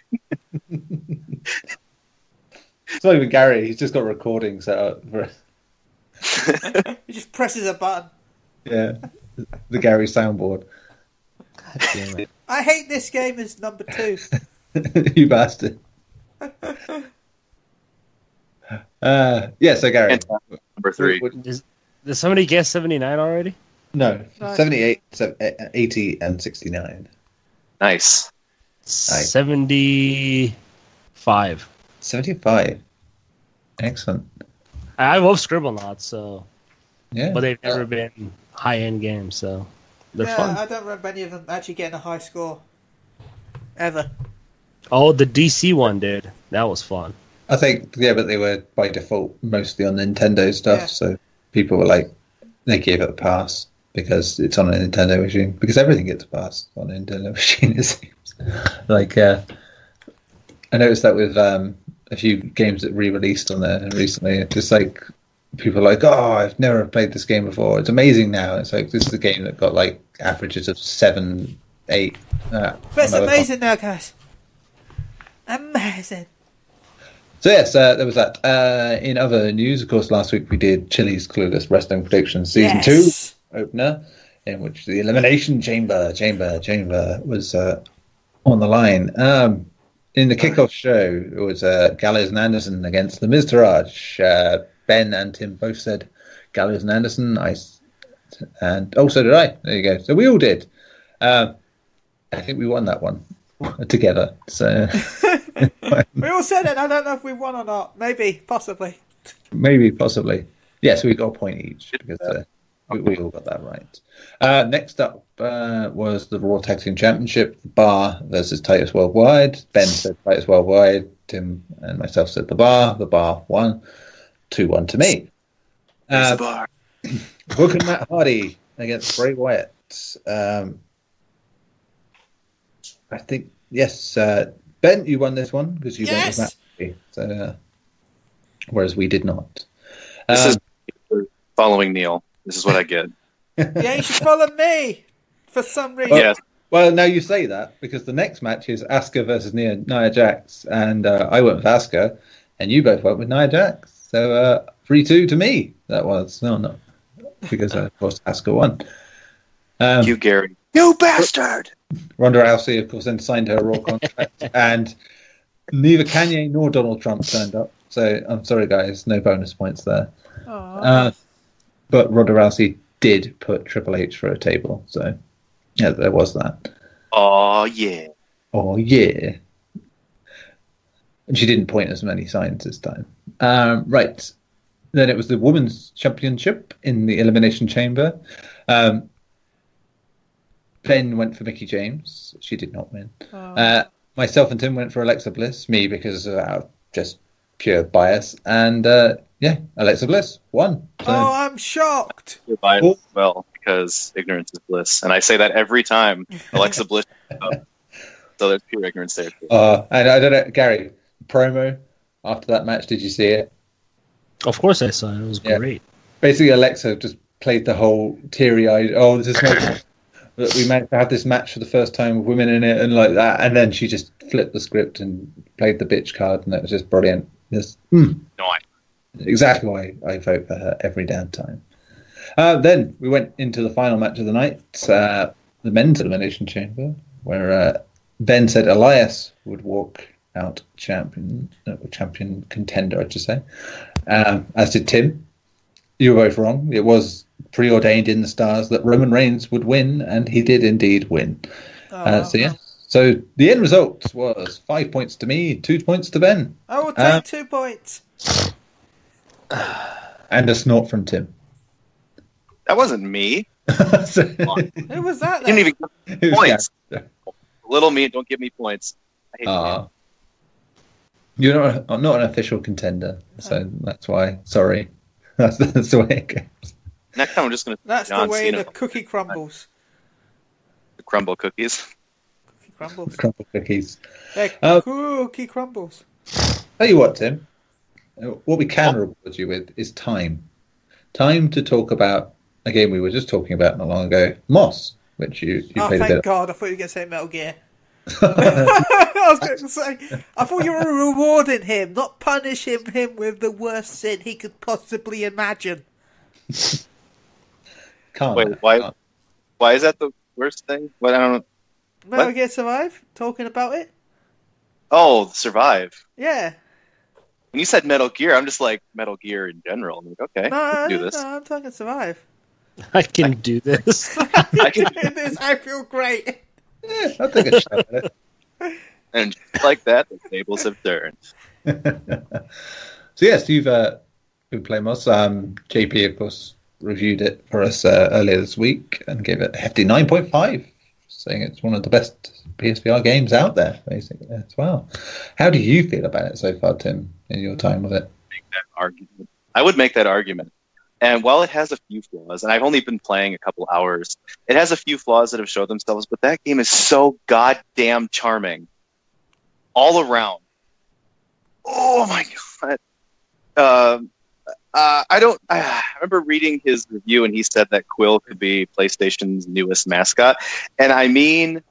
It's not even Garri. He's just got recording set up. He just presses a button. Yeah, the Garri soundboard. God damn it. I hate this game as number 2. You bastard. So Garri. Number 3. Did somebody guess 79 already? No, 78, 80, and 69. Nice. 75. 75. Excellent. I love Scribblenauts, so Yeah. but they've never been high-end games, so they're fun. I don't remember any of them actually getting a high score. Ever. Oh, the DC one did. That was fun. I think, but they were by default mostly on Nintendo stuff, so people were like, they gave it a pass because it's on a Nintendo machine. Because everything gets a pass on a Nintendo machine, it seems. Like, I noticed that with a few games that re-released on there recently. Just like, people are like, oh, I've never played this game before. It's amazing now. It's like, this is a game that got like averages of 7, 8. But it's amazing now, guys. Amazing. So yes, there was that. In other news, of course, last week we did Chili's Clueless Wrestling Predictions Season 2 opener, in which the Elimination Chamber was on the line. In the kickoff show, it was Gallows and Anderson against the Miz Taraj. Ben and Tim both said Gallows and Anderson. So did I. There you go. So we all did. I think we won that one together. So we all said it. I don't know if we won or not. Maybe, possibly. Maybe, possibly. Yes, we got a point each because we all got that right. Next up was the Raw Tag Team Championship, Bar versus Titus Worldwide. Ben said Titus Worldwide. Tim and myself said the Bar. The Bar won. 2-1 to me. The Bar. Hook and Matt Hardy against Bray Wyatt. I think, yes, Ben, you won this one because you went with Matt Hardy. So, whereas we did not. This is following Neil. This is what I get. Yeah, you should follow me for some reason. Yes. Well, now you say that because the next match is Asuka versus Nia Jax, and I went with Asuka, and you both went with Nia Jax. So 3-2 to me. That was no, because of course Asuka won. You, Gary. You bastard! Ronda Rousey, of course, then signed her Raw contract, and neither Kanye nor Donald Trump turned up. So I'm sorry, guys, no bonus points there. But Ronda Rousey did put Triple H through a table, so yeah, there was that. Oh yeah. Oh yeah. And she didn't point as many signs this time. Right. Then it was the Women's Championship in the Elimination Chamber. Ben went for Mickie James. She did not win. Myself and Tim went for Alexa Bliss. Me because of just pure bias. And Alexa Bliss won. So. Oh, I'm shocked. You're biased as well because ignorance is bliss. And I say that every time Alexa Bliss. So there's pure ignorance there. And I don't know, Gary, promo after that match, did you see it? Of course I saw it. It was great. Basically, Alexa just played the whole teary-eyed, this is we managed to have this match for the first time with women in it and like that. And then she just flipped the script and played the bitch card, and it was just brilliant. Exactly why I vote for her every damn time. Then we went into the final match of the night, the men's elimination chamber, where Ben said Elias would walk out champion contender, I should say. As did Tim. You were both wrong. It was preordained in the stars that Roman Reigns would win, and he did indeed win. So the end result was 5 points to me, 2 points to Ben. I will take 2 points. And a snort from Tim. That wasn't me. Who was that? You didn't even give me points. Little me, don't give me points. I hate you. You're not an official contender, so that's why. Sorry. That's the way it goes. Next time I'm just going to... That's the way the cookie crumbles. The crumble cookies. Cookie crumbles. Crumble cookies. Cookie crumbles. Tell you what, Tim. What we can reward you with is time. Time to talk about a game we were just talking about not long ago, Moss, which you played a bit. Thank God. I thought you were going to say Metal Gear. I was going to say, I thought you were rewarding him, not punishing him with the worst sin he could possibly imagine. Wait, why is that the worst thing? What, I don't know. Metal Gear Survive? Talking about it? Oh, Survive. Yeah. When you said Metal Gear, I'm just like, Metal Gear in general. I'm like, okay, I can do this. No, I'm talking Survive. I can do this. I can do this. I feel great. Yeah, I'll take a shot at it. And just like that, the tables have turned. So yes, you've been playing Moss. JP, of course, reviewed it for us earlier this week and gave it a hefty 9.5, saying it's one of the best PSVR games out there, basically, as well. How do you feel about it so far, Tim, in your time with it? I would make that argument. And while it has a few flaws, and I've only been playing a couple hours, it has a few flaws that have showed themselves, but that game is so goddamn charming. All around. Oh my God. I remember reading his review, and he said that Quill could be PlayStation's newest mascot. And I mean,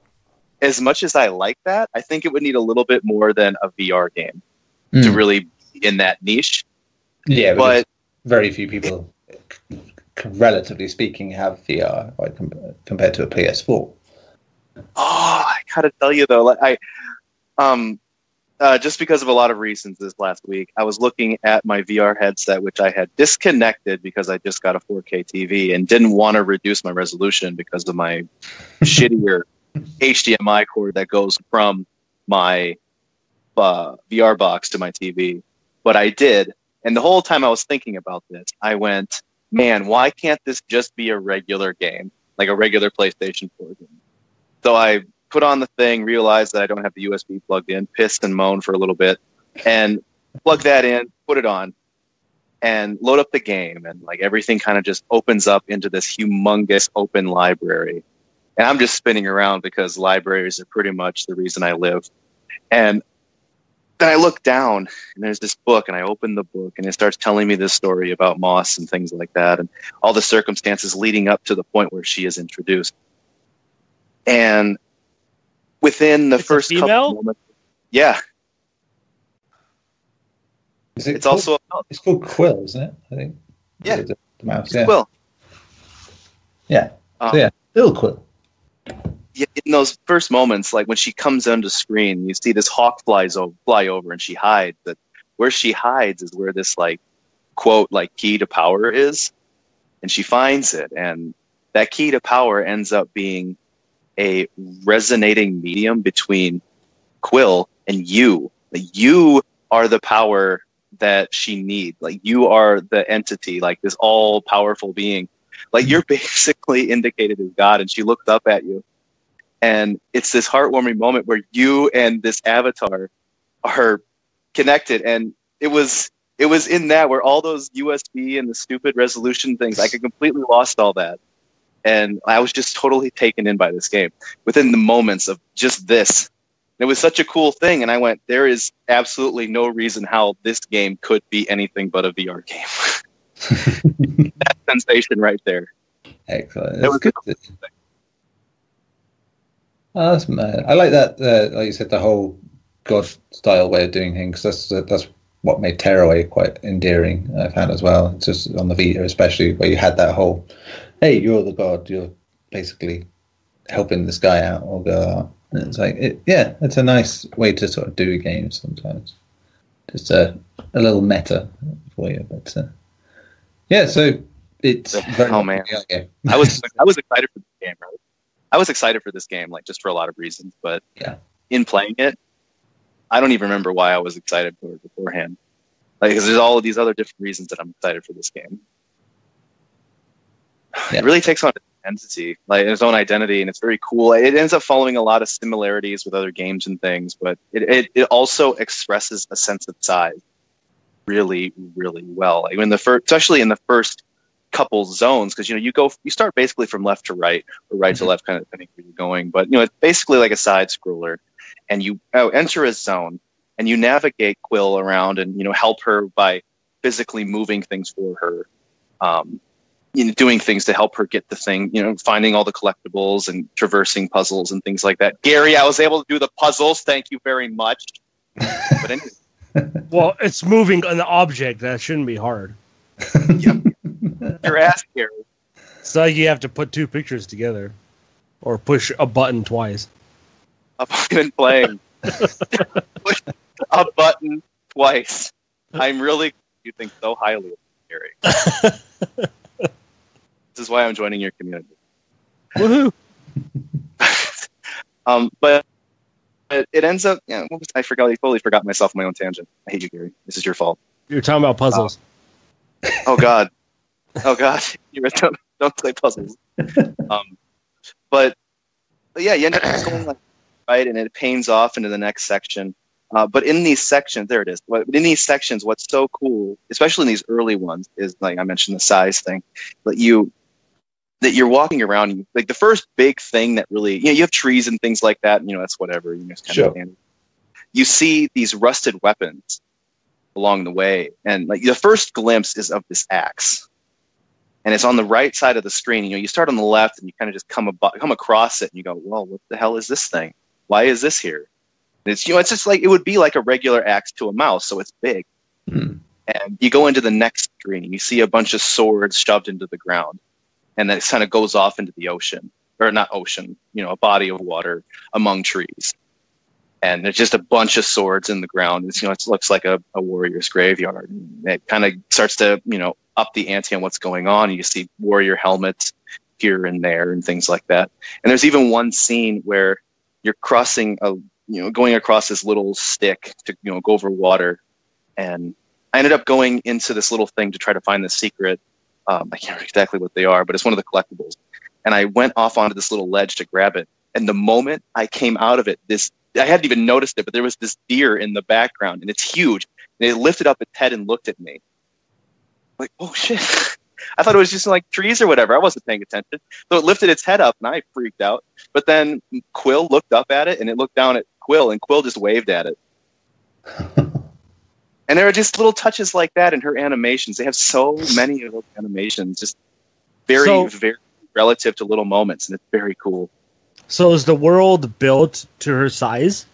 as much as I like that, I think it would need a little bit more than a VR game to really be in that niche. Yeah, but very few people, relatively speaking, have VR compared to a PS4. Oh, I gotta tell you though, just because of a lot of reasons this last week, I was looking at my VR headset, which I had disconnected because I just got a 4K TV and didn't want to reduce my resolution because of my shittier HDMI cord that goes from my VR box to my TV. But I did, And the whole time I was thinking about this, I went, man, why can't this just be a regular game, like a regular PlayStation 4 game? So I put on the thing, realized that I don't have the USB plugged in, pissed and moaned for a little bit, and plug that in, put it on, and load up the game. And like everything kind of just opens up into this humongous open library. And I'm just spinning around because libraries are pretty much the reason I live. And then I look down and there's this book, and I open the book and it starts telling me this story about Moss and things like that, and all the circumstances leading up to the point where she is introduced. And within the first couple of moments, yeah. It's called Quill, isn't it? I think. Yeah. The mouse. Yeah. Quill. Yeah. Little Quill. In those first moments, like when she comes onto screen, you see this hawk fly over and she hides. But where she hides is where this like quote like key to power is, and she finds it, and that key to power ends up being a resonating medium between Quill and you. Like, you are the power that she needs. Like, you are the entity, like this all powerful being. Like, you're basically indicated as God, and she looks up at you. And it's this heartwarming moment where you and this avatar are connected. And it was in that where all those USB and the stupid resolution things, I completely lost all that. And I was just totally taken in by this game within the moments of just this. It was such a cool thing. And I went, there is absolutely no reason how this game could be anything but a VR game. That sensation right there. Excellent. That was good. Oh, that's mad. I like that. Like you said, the whole God style way of doing things. That's what made Tearaway quite endearing. I found as well. Just on the Vita, especially, where you had that whole, "Hey, you're the God. You're basically helping this guy out or girl out." And it's like, it's a nice way to sort of do games sometimes. Just a little meta for you, but yeah. So it's very man, I was excited for the game, right? I was excited for this game, like just for a lot of reasons, but in playing it, I don't even remember why I was excited for it beforehand. Like, because there's all of these other different reasons that I'm excited for this game. Yeah. It really takes on its entity, like its own identity, and it's very cool. It ends up following a lot of similarities with other games and things, but it also expresses a sense of size really, really well. Like especially in the first couple zones, because you start basically from left to right or right to left, kind of depending where you're going, but it's basically like a side scroller, and you enter a zone and you navigate Quill around and help her by physically moving things for her, doing things to help her get the thing, finding all the collectibles and traversing puzzles and things like that. Gary, I was able to do the puzzles, thank you very much. But anyway. Well, it's moving an object, that shouldn't be hard. Yep. Your ass, Gary. So you have to put two pictures together, or push a button twice. I've been playing. Push a button twice. I'm really you think so highly of Gary. This is why I'm joining your community. Woohoo! But it ends up. I totally forgot myself on my own tangent. I hate you, Gary. This is your fault. You're talking about puzzles. Oh God. You don't play puzzles. But yeah, you end up just going right, and it pains off into the next section. But in these sections, there it is. But in these sections, what's so cool, especially in these early ones, is like I mentioned the size thing. That you're walking around, like the first big thing that really, you have trees and things like that, and that's whatever. You see these rusted weapons along the way, and like the first glimpse is of this axe, and it's on the right side of the screen. You start on the left, and you kind of just come across it, and you go, "Well, what the hell is this thing? Why is this here?" And it's it's just like it would be like a regular axe to a mouse, so it's big. And you go into the next screen, and you see a bunch of swords shoved into the ground, and then it kind of goes off into the ocean, or not ocean, a body of water among trees. And there's just a bunch of swords in the ground. It's, it looks like a warrior's graveyard. And it kind of starts to, up the ante on what's going on. And you see warrior helmets here and there and things like that. And there's even one scene where you're crossing going across this little stick to, go over water. And I ended up going into this little thing to try to find the secret. I can't remember exactly what they are, but it's one of the collectibles. And I went off onto this little ledge to grab it. And the moment I came out of it, I hadn't even noticed it, but there was this deer in the background, and it's huge. And it lifted up its head and looked at me. Like, oh shit. I thought it was just like trees or whatever. I wasn't paying attention. So it lifted its head up, and I freaked out. But then Quill looked up at it, and it looked down at Quill, and Quill just waved at it. And there are just little touches like that in her animations. They have so many of those animations, just very, very relative to little moments, and it's very cool. So is the world built to her size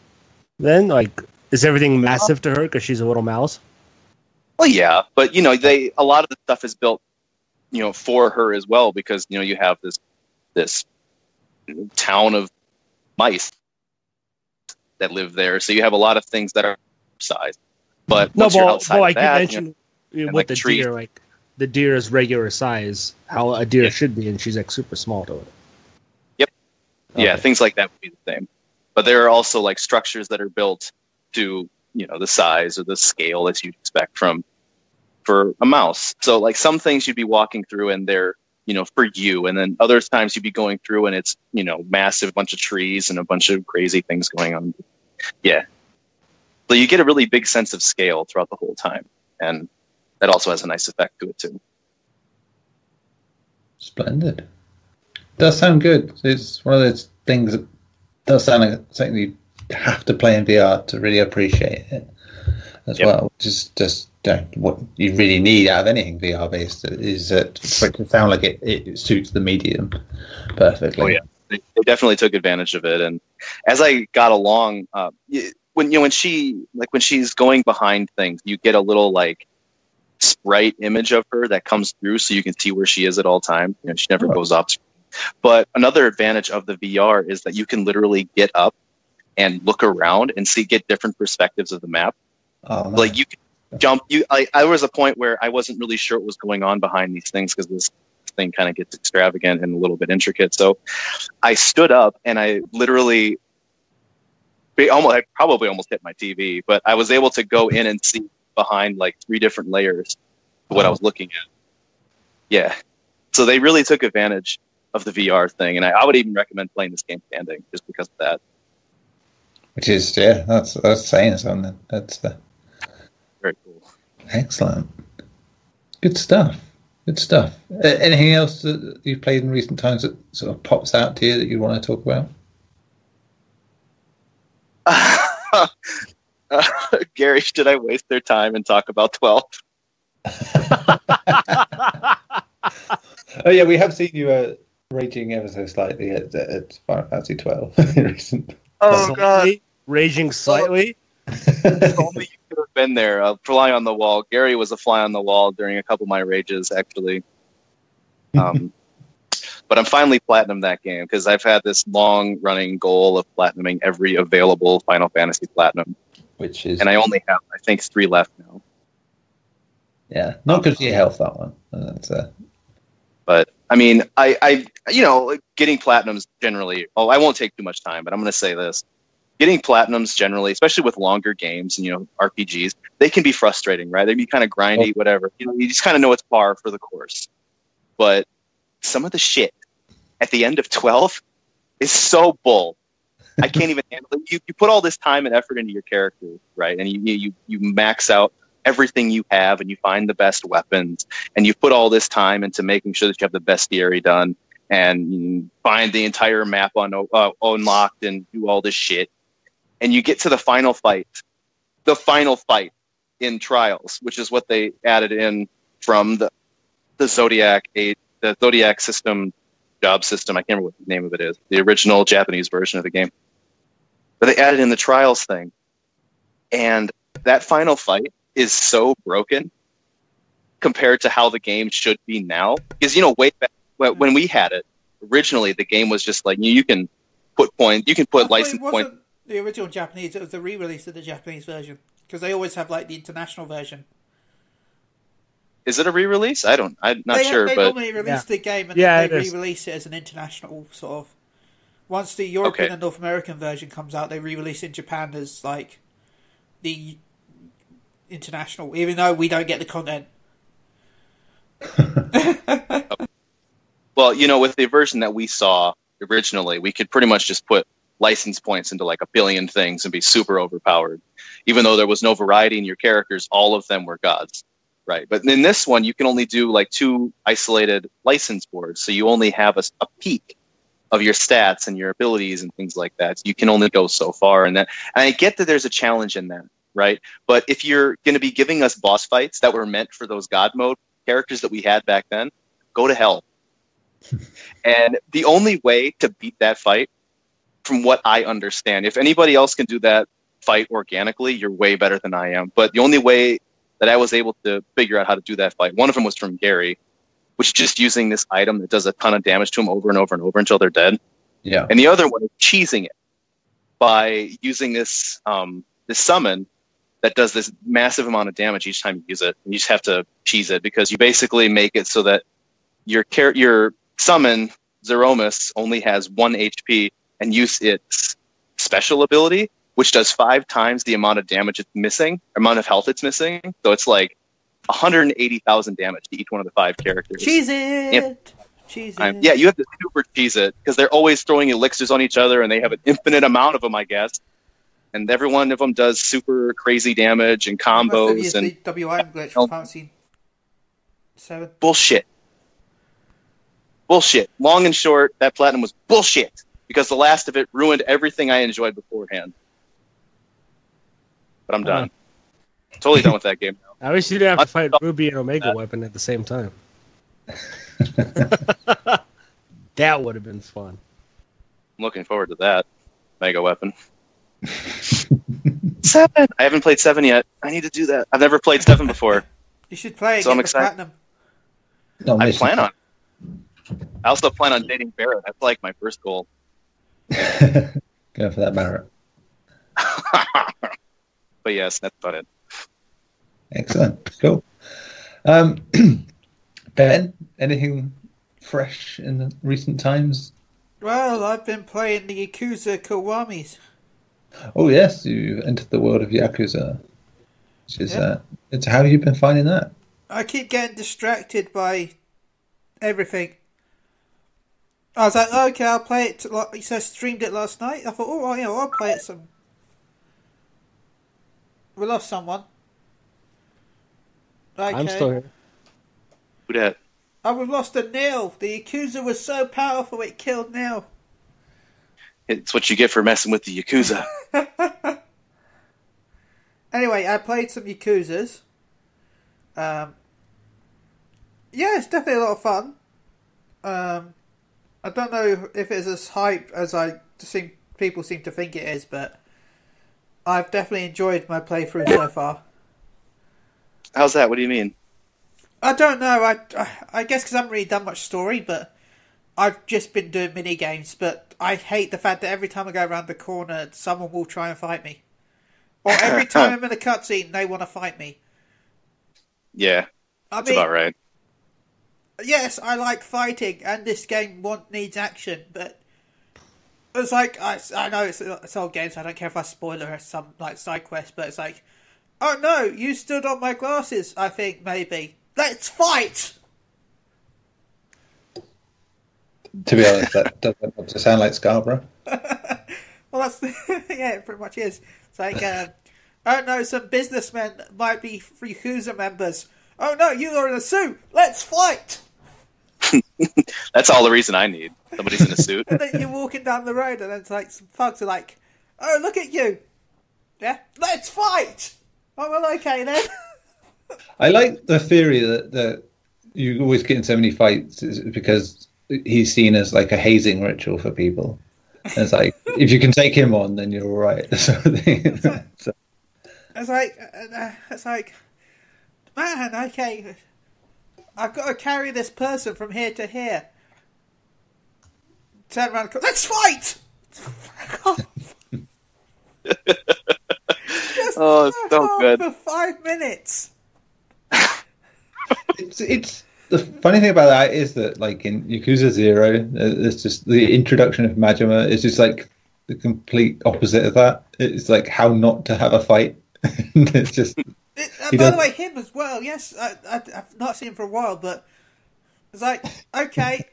then? Like, is everything massive to her because she's a little mouse? Well, yeah, but a lot of the stuff is built, for her as well, because you have this town of mice that live there, so you have a lot of things that are size. But like that, you mentioned with like the deer, like the deer is regular size, how a deer should be, and she's like super small to it. Yep. Okay. Yeah, things like that would be the same. But there are also like structures that are built to the size or the scale that you'd expect for a mouse. So like some things you'd be walking through and they're for you, and then other times you'd be going through and it's massive bunch of trees and a bunch of crazy things going on. Yeah. So you get a really big sense of scale throughout the whole time, and that also has a nice effect to it too. Splendid. Does sound good. It's one of those things that does sound like something you have to play in VR to really appreciate it as well. Just what you really need out of anything VR based is for it to sound like it suits the medium perfectly. Oh yeah, they definitely took advantage of it, and as I got along. When she's going behind things, you get a little like sprite image of her that comes through, so you can see where she is at all times. She never goes off. But another advantage of the VR is that you can literally get up and look around and get different perspectives of the map. Oh, nice. Like you can jump. I was a point where I wasn't really sure what was going on behind these things because this thing kind of gets extravagant and a little bit intricate. So I stood up and I literally. I probably almost hit my TV, but I was able to go in and see behind like 3 different layers of what I was looking at. Yeah. So they really took advantage of the VR thing, and I would even recommend playing this game standing just because of that. Which is, that's saying something. That's very cool. Excellent. Good stuff. Anything else that you've played in recent times that sort of pops out to you that you want to talk about? Garri, should I waste their time and talk about 12? Oh yeah, we have seen you raging ever so slightly at Final Fantasy 12 recent. Oh god, raging slightly. If only you could have been there. A fly on the wall. Garri was a fly on the wall during a couple of my rages, actually. But I'm finally platinum that game because I've had this long-running goal of platinuming every available Final Fantasy Platinum, and I only have, I think, 3 left now. Yeah, not good for your health, that one. But I mean, I getting platinums generally. Oh, I won't take too much time, but I'm going to say this: getting platinums generally, especially with longer games and RPGs, they can be frustrating, right? They can be kind of grindy, whatever. You just kind of know it's par for the course, but some of the shit at the end of 12 is so bull. I can't even handle it. You put all this time and effort into your character, right? And you max out everything you have, and you find the best weapons, and you put all this time into making sure that you have the bestiary done, and you find the entire map unlocked and do all this shit. And you get to the final fight in Trials, which is what they added in from the Zodiac system, job system. I can't remember what the name of it is. The original Japanese version of the game. But they added in the Trials thing. And that final fight is so broken compared to how the game should be now. Because, way back when we had it, originally the game was just like, you can put points, you can put license points. The original Japanese, it was the re-release of the Japanese version. Because they always have, the international version. Is it a re-release? I'm not sure. They but normally release the game and then they re-release it as an international sort of. Once the European and North American version comes out, they re-release it in Japan as the international, even though we don't get the content. Well, with the version that we saw originally, we could pretty much just put license points into like a billion things and be super overpowered. Even though there was no variety in your characters, all of them were gods, right? But in this one, you can only do like 2 isolated license boards, so you only have a peak of your stats and your abilities and things like that. So you can only go so far, and I get that there's a challenge in that, right? But if you're going to be giving us boss fights that were meant for those god mode characters that we had back then, go to hell. And the only way to beat that fight, from what I understand, if anybody else can do that fight organically, you're way better than I am. But the only way that I was able to figure out how to do that fight, one of them was from Garri, which is just using this item that does a ton of damage to them over and over and over until they're dead. Yeah. And the other one is cheesing it by using this this summon that does this massive amount of damage each time you use it. And you just have to cheese it, because you basically make it so that your summon, Zeromus, only has 1 HP and use its special ability, which does 5 times the amount of damage it's missing, amount of health it's missing. So it's like 180,000 damage to each one of the 5 characters. Cheese it! Cheese it. Yeah, you have to super cheese it, because they're always throwing elixirs on each other, and they have an infinite amount of them, I guess. And every one of them does super crazy damage and combos. And the WIM glitch from Fantasy 7. Bullshit. Long and short, that platinum was bullshit, because the last of it ruined everything I enjoyed beforehand. But I'm done. Totally done with that game now. I wish you didn't have to fight Ruby and Omega Weapon at the same time. That would have been fun. I'm looking forward to that. Mega Weapon. 7! I haven't played 7 yet. I need to do that. I've never played 7 before. You should play it, so I'm get the excited. platinum. No, I plan on. I also plan on dating Barrett. That's like my first goal. Go for that, Barrett. But yes, that's about it. Excellent. Cool. Ben, anything fresh in the recent times? Well, I've been playing the Yakuza Kiwamis. Oh yes, you entered the world of Yakuza. Which is, it's how have you been finding that? I keep getting distracted by everything. I was like, okay, I'll play it. He said streamed it last night. I thought, oh, well, I'll play it some. We lost someone. Okay. I'm still here. Who dat? Oh, we've lost a Neil. The Yakuza was so powerful it killed Neil. It's what you get for messing with the Yakuza. Anyway, I played some Yakuzas. Yeah, it's definitely a lot of fun. I don't know if it's as hype as people seem to think it is, but I've definitely enjoyed my playthrough so far. How's that? What do you mean? I don't know. I guess because I haven't really done much story, but I've just been doing mini games. But I hate the fact that every time I go around the corner, someone will try and fight me, or every time I'm in a cutscene, they want to fight me. Yeah, that's about right. Yes, I like fighting, and this game needs action, but it's like I know it's old game, so I don't care if I spoil or some like side quest, but it's like, oh no, you stood on my glasses. I think maybe let's fight. To be honest, that doesn't sound like Scarborough. Well, that's yeah, it pretty much is. It's like, oh no, some businessmen might be Yakuza members. Oh no, you are in a suit. Let's fight. That's all the reason I need. Somebody's in a suit. And then you're walking down the road, and then it's like some thugs are like, "Oh, look at you! Yeah, let's fight." Oh well, okay then. I like the theory that you always get in so many fights is because he's seen as like a hazing ritual for people. And it's like if you can take him on, then you're all right. Sort of thing. It's like, man, okay. I've got to carry this person from here to here. Turn around and go, let's fight! Oh, it's so good. For 5 minutes. It's the funny thing about that is that, like in Yakuza 0, it's just the introduction of Majima is just like the complete opposite of that. It's like how not to have a fight. It's just by the way, him as well. Yes, I've not seen him for a while, but it's like, okay,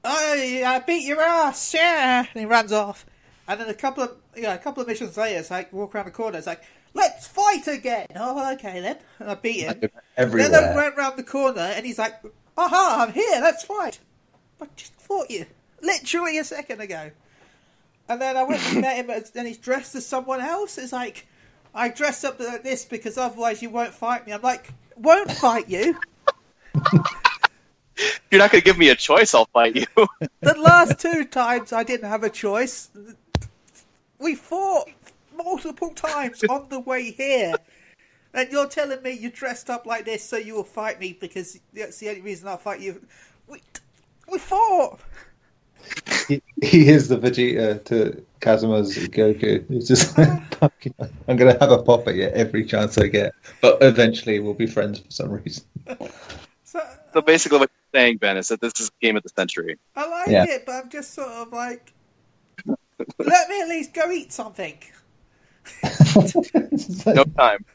I beat your ass, yeah, and he runs off. And then a couple of missions later, it's like walk around the corner. It's like, let's fight again. Oh, well, okay then. And I beat him. Everywhere. Then I went round the corner, and he's like, aha, I'm here. Let's fight. I just fought you literally a second ago. And then I went and met him, and he's dressed as someone else. It's like, I dressed up like this because otherwise you won't fight me. I'm like, won't fight you. You're not going to give me a choice, I'll fight you. The last 2 times I didn't have a choice. We fought multiple times on the way here. And you're telling me you dressed up like this so you will fight me because that's the only reason I'll fight you. We fought! He is the Vegeta to Kazuma's Goku. He's just like, I'm going to have a pop at you every chance I get. But eventually we'll be friends for some reason. So basically what you're saying, Ben, is that this is game of the century. I like it, but I'm just sort of like, let me at least go eat something. No time.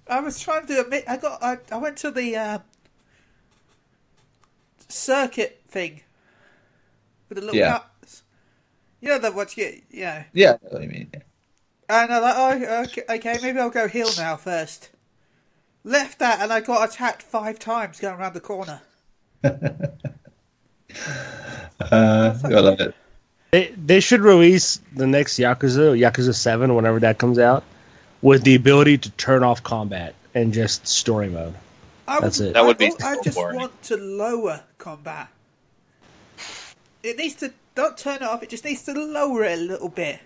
I was trying to admit, I went to the circuit thing with the little cups. You know what you get, yeah. Yeah, I know what you mean. Yeah. And I'm like, oh, okay, maybe I'll go heal now first. Left that and I got attacked 5 times going around the corner. I love it. They should release the next Yakuza 7, whenever that comes out, with the ability to turn off combat and just story mode. That's it. That would be I just boring. want to lower combat. It needs to, don't turn it off, it just needs to lower it a little bit.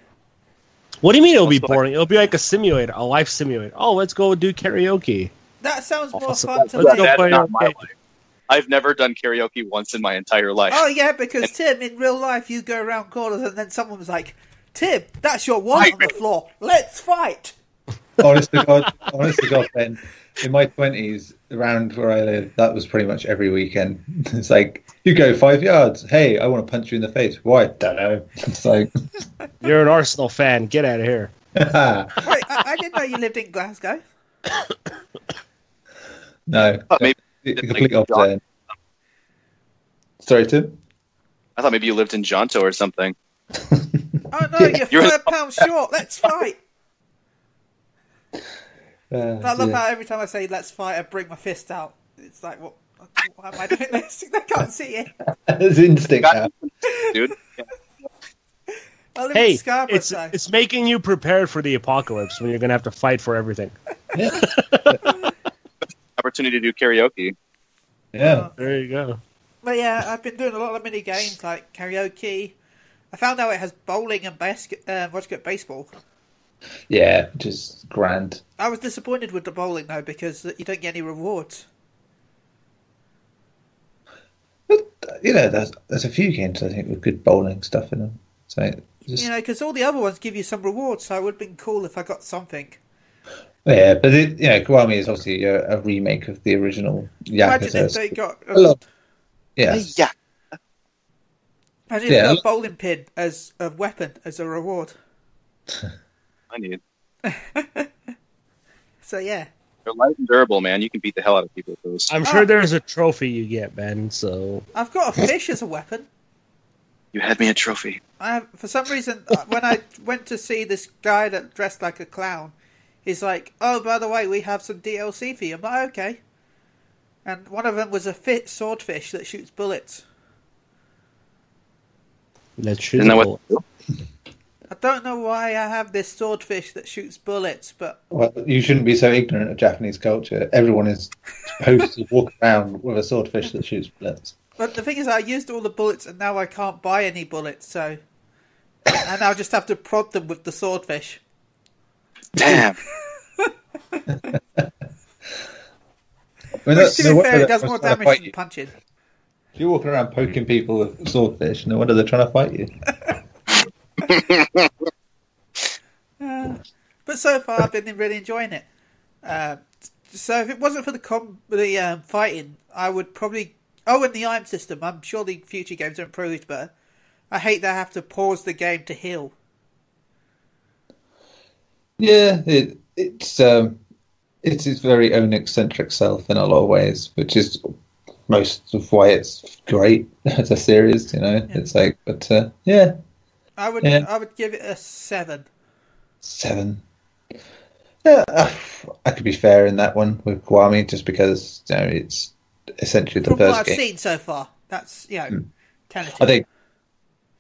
What do you mean it'll be boring? It'll be like a simulator, a life simulator. Oh, let's go do karaoke. That sounds more Awesome. fun to Let's me. go That's play not my arcade. life. I've never done karaoke once in my entire life. Oh yeah, because Tim, in real life, you go around corners and then someone was like, Tim, that's your wallet on the floor. Let's fight. Honest to God, Ben, in my 20s, around where I live, that was pretty much every weekend. It's like, you go 5 yards. Hey, I want to punch you in the face. Why? Don't know. It's like... You're an Arsenal fan. Get out of here. Wait, I didn't know you lived in Glasgow. No. Maybe The complete opposite end. Sorry, Tim? I thought maybe you lived in Jonto or something. Oh no, you're £5 short. Let's fight. I love how every time I say "let's fight," I bring my fist out. It's like, what? Why am I doing this? They can't see it. It's instinct now. Dude. I live Hey, in Scarborough, so. it's making you prepared for the apocalypse when you're going to have to fight for everything. Yeah. Opportunity to do karaoke. Yeah. There you go. But yeah, I've been doing a lot of mini games like karaoke. I found out it has bowling and baseball. Yeah, which is grand. I was disappointed with the bowling though because you don't get any rewards. But, you know, there's a few games I think with good bowling stuff in them. So just... You know, because all the other ones give you some rewards, so it would have been cool if I got something. Yeah, but Kiwami is obviously a remake of the original Yakuza. Imagine if they got a lot. Yeah. Yeah. Imagine if they got a bowling pin as a weapon as a reward. I need. So yeah. They're light and durable, man. You can beat the hell out of people with those. I'm sure there's a trophy you get, Ben, so... I've got a fish as a weapon. You had me a trophy. For some reason, when I went to see this guy that dressed like a clown, he's like, "Oh, by the way, we have some DLC for you." I'm like, "Okay." And one of them was a swordfish that shoots bullets. Let's shoot. Isn't that what? I don't know why I have this swordfish that shoots bullets, but... Well, you shouldn't be so ignorant of Japanese culture. Everyone is supposed to walk around with a swordfish that shoots bullets. But the thing is, I used all the bullets and now I can't buy any bullets, so... And I'll just have to prod them with the swordfish. Damn. Which, to be fair, it does more damage than punching. If you're walking around poking people with swordfish, no wonder they're trying to fight you. But so far, I've been really enjoying it. So if it wasn't for the fighting, I would probably... Oh, and the aim system. I'm sure the future games are improved, but I hate that I have to pause the game to heal. Yeah, it's it's its very own eccentric self in a lot of ways, which is most of why it's great as a series. It's like, but yeah. I would give it a 7. 7. Yeah, I could be fair in that one with Kiwami, just because it's essentially the From first what I've game. seen so far, that's tentative. I think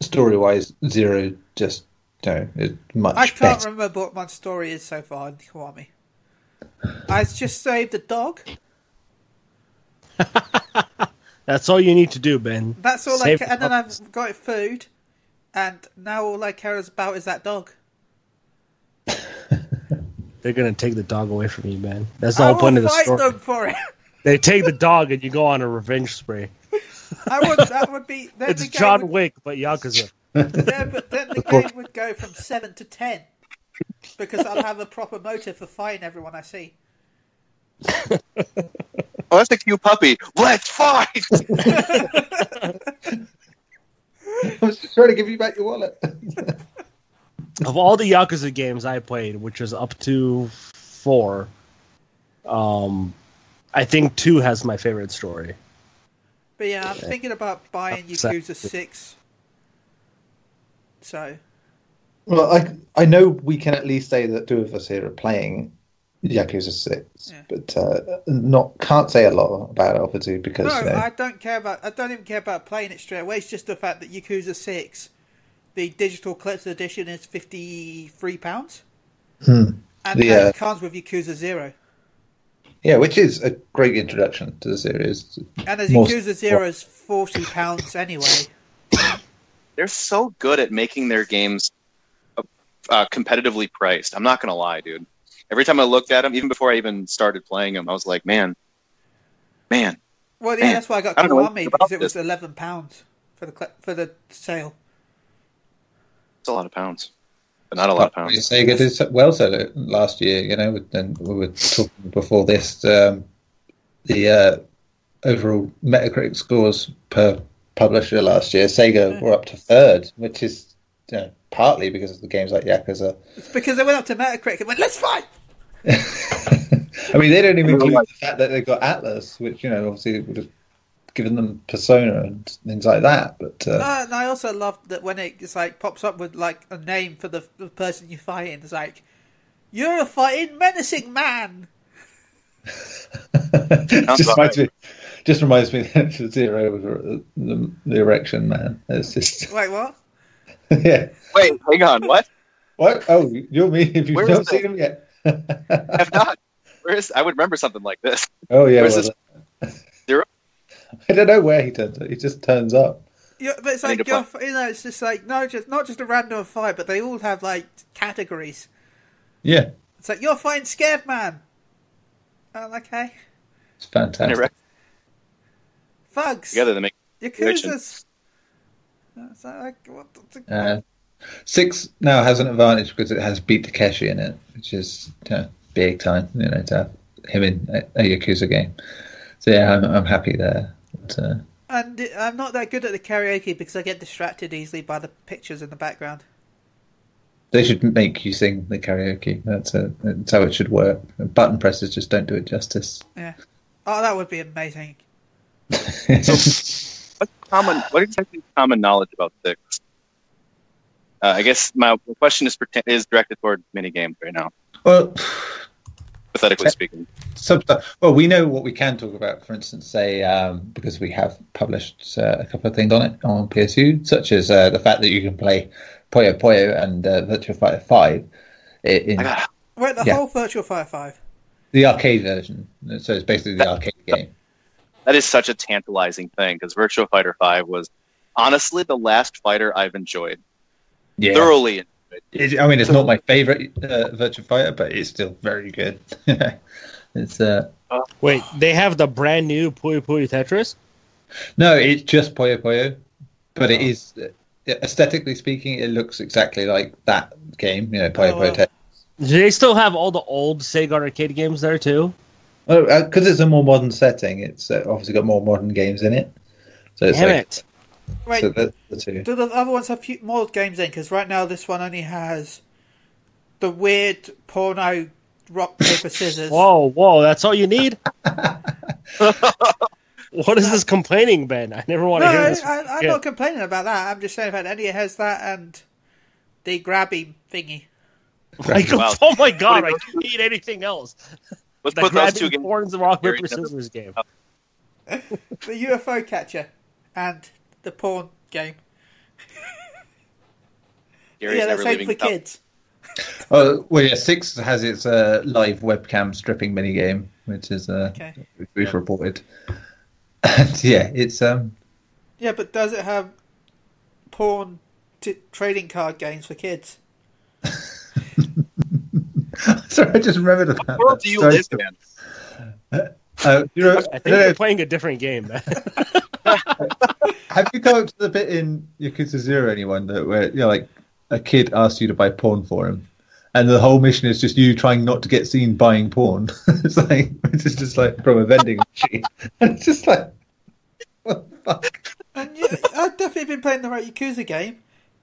story-wise, 0 just is much. I can't better. remember what my story is so far in Kiwami. I just saved a dog. That's all you need to do, Ben. That's all Save and then I've got food, and now all I care about is that dog. They're gonna take the dog away from you, man. That's the whole point of the story. I will fight them for it. They take the dog and you go on a revenge spree. That would be. It's John Wick, but Yakuza. Yeah, but then the game would go from 7 to 10 because I'll have a proper motive for fighting everyone I see. Oh, that's a cute puppy. Let's fight! I was just trying to give you back your wallet. Of all the Yakuza games I played, which was up to 4, I think 2 has my favorite story. But yeah, I'm thinking about buying Yakuza 6. So. Well, I know we can at least say that 2 of us here are playing Yakuza 6, but can't say a lot about Alpha 2 because I don't even care about playing it straight away. It's just the fact that Yakuza 6, the digital collector's edition, is £53, and it comes with Yakuza 0. Yeah, which is a great introduction to the series. And as Yakuza 0 is £40 anyway. They're so good at making their games competitively priced. I'm not gonna lie, dude. Every time I looked at them, even before I even started playing them, I was like, man. Well, yeah, that's why I got Kiwami, because it was £11 for the sale. It's a lot of pounds, but not a lot of pounds. Sega did well so last year, and we were talking before this, the overall Metacritic scores per publisher last year, Sega were up to 3rd, which is partly because of the games like Yakuza. It's because they went up to Metacritic and went, let's fight! I mean, they don't even include the fact that they got Atlas, which, obviously would have given them Persona and things like that. But and I also love that when it's like pops up with like a name for the person you're fighting. It's like, you're a fighting menacing man. just reminds me that Zero, the erection man. It's just wait, what? Yeah. Wait, hang on. What? What? Oh, you're me. If you've not seen him yet, I have not. I would remember something like this. Oh yeah. Where's this? Zero? I don't know where he turns up. He just turns up. Yeah, but it's like it's just like not just a random fight, but they all have like categories. Yeah. It's like, you're fighting scared man. Oh, okay. It's fantastic. Thugs. Together they make Yakuzas. It's like, what? 6 now has an advantage because it has Beat Takeshi in it, which is big time, to have him in a Yakuza game. So yeah, I'm happy there. But, and I'm not that good at the karaoke because I get distracted easily by the pictures in the background. They should make you sing the karaoke. That's how it should work. Button presses just don't do it justice. Yeah. Oh, that would be amazing. What exactly is common knowledge about 6? I guess my question is directed toward minigames right now. Well, pathetically speaking. Well, we know what we can talk about. For instance, say because we have published a couple of things on it on PSU, such as the fact that you can play Puyo Puyo and Virtua Fighter 5. Whole Virtua Fighter 5? The arcade version. So it's basically the arcade game. That is such a tantalizing thing because Virtua Fighter 5 was honestly the last fighter I've enjoyed. Yeah. Thoroughly enjoyed. I mean, it's not my favorite Virtua Fighter, but it's still very good. It's Wait, they have the brand new Puyo Puyo Tetris? No, it's just Puyo Puyo, but it is aesthetically speaking, it looks exactly like that game. Puyo Puyo Tetris. Do they still have all the old Sega arcade games there too? Oh, because it's a more modern setting, it's obviously got more modern games in it. So it's Damn it! Wait, so the two. Do the other ones have more games in? Because right now this one only has the weird porno rock, paper, scissors. Whoa, that's all you need? What is this complaining, Ben? I never want to hear this. I'm not complaining about that. I'm just saying that Eddie has that and the grabby thingy. Wow. Oh my god, I don't need anything else. Let's put those two games. Horns, rock, paper, scissors game. The UFO catcher and the porn game. That's same for kids. Oh, well, yeah, 6 has its live webcam stripping minigame, which is which we've reported. And yeah, it's Yeah, but does it have porn trading card games for kids? Sorry, I just remembered about that. What world do you live in? I think you're playing a different game, man. Have you come up to the bit in Yakuza 0, anyone, where like a kid asks you to buy porn for him, and the whole mission is just you trying not to get seen buying porn? It's just like from a vending machine, and it's just like, what the fuck? And I've definitely been playing the right Yakuza game.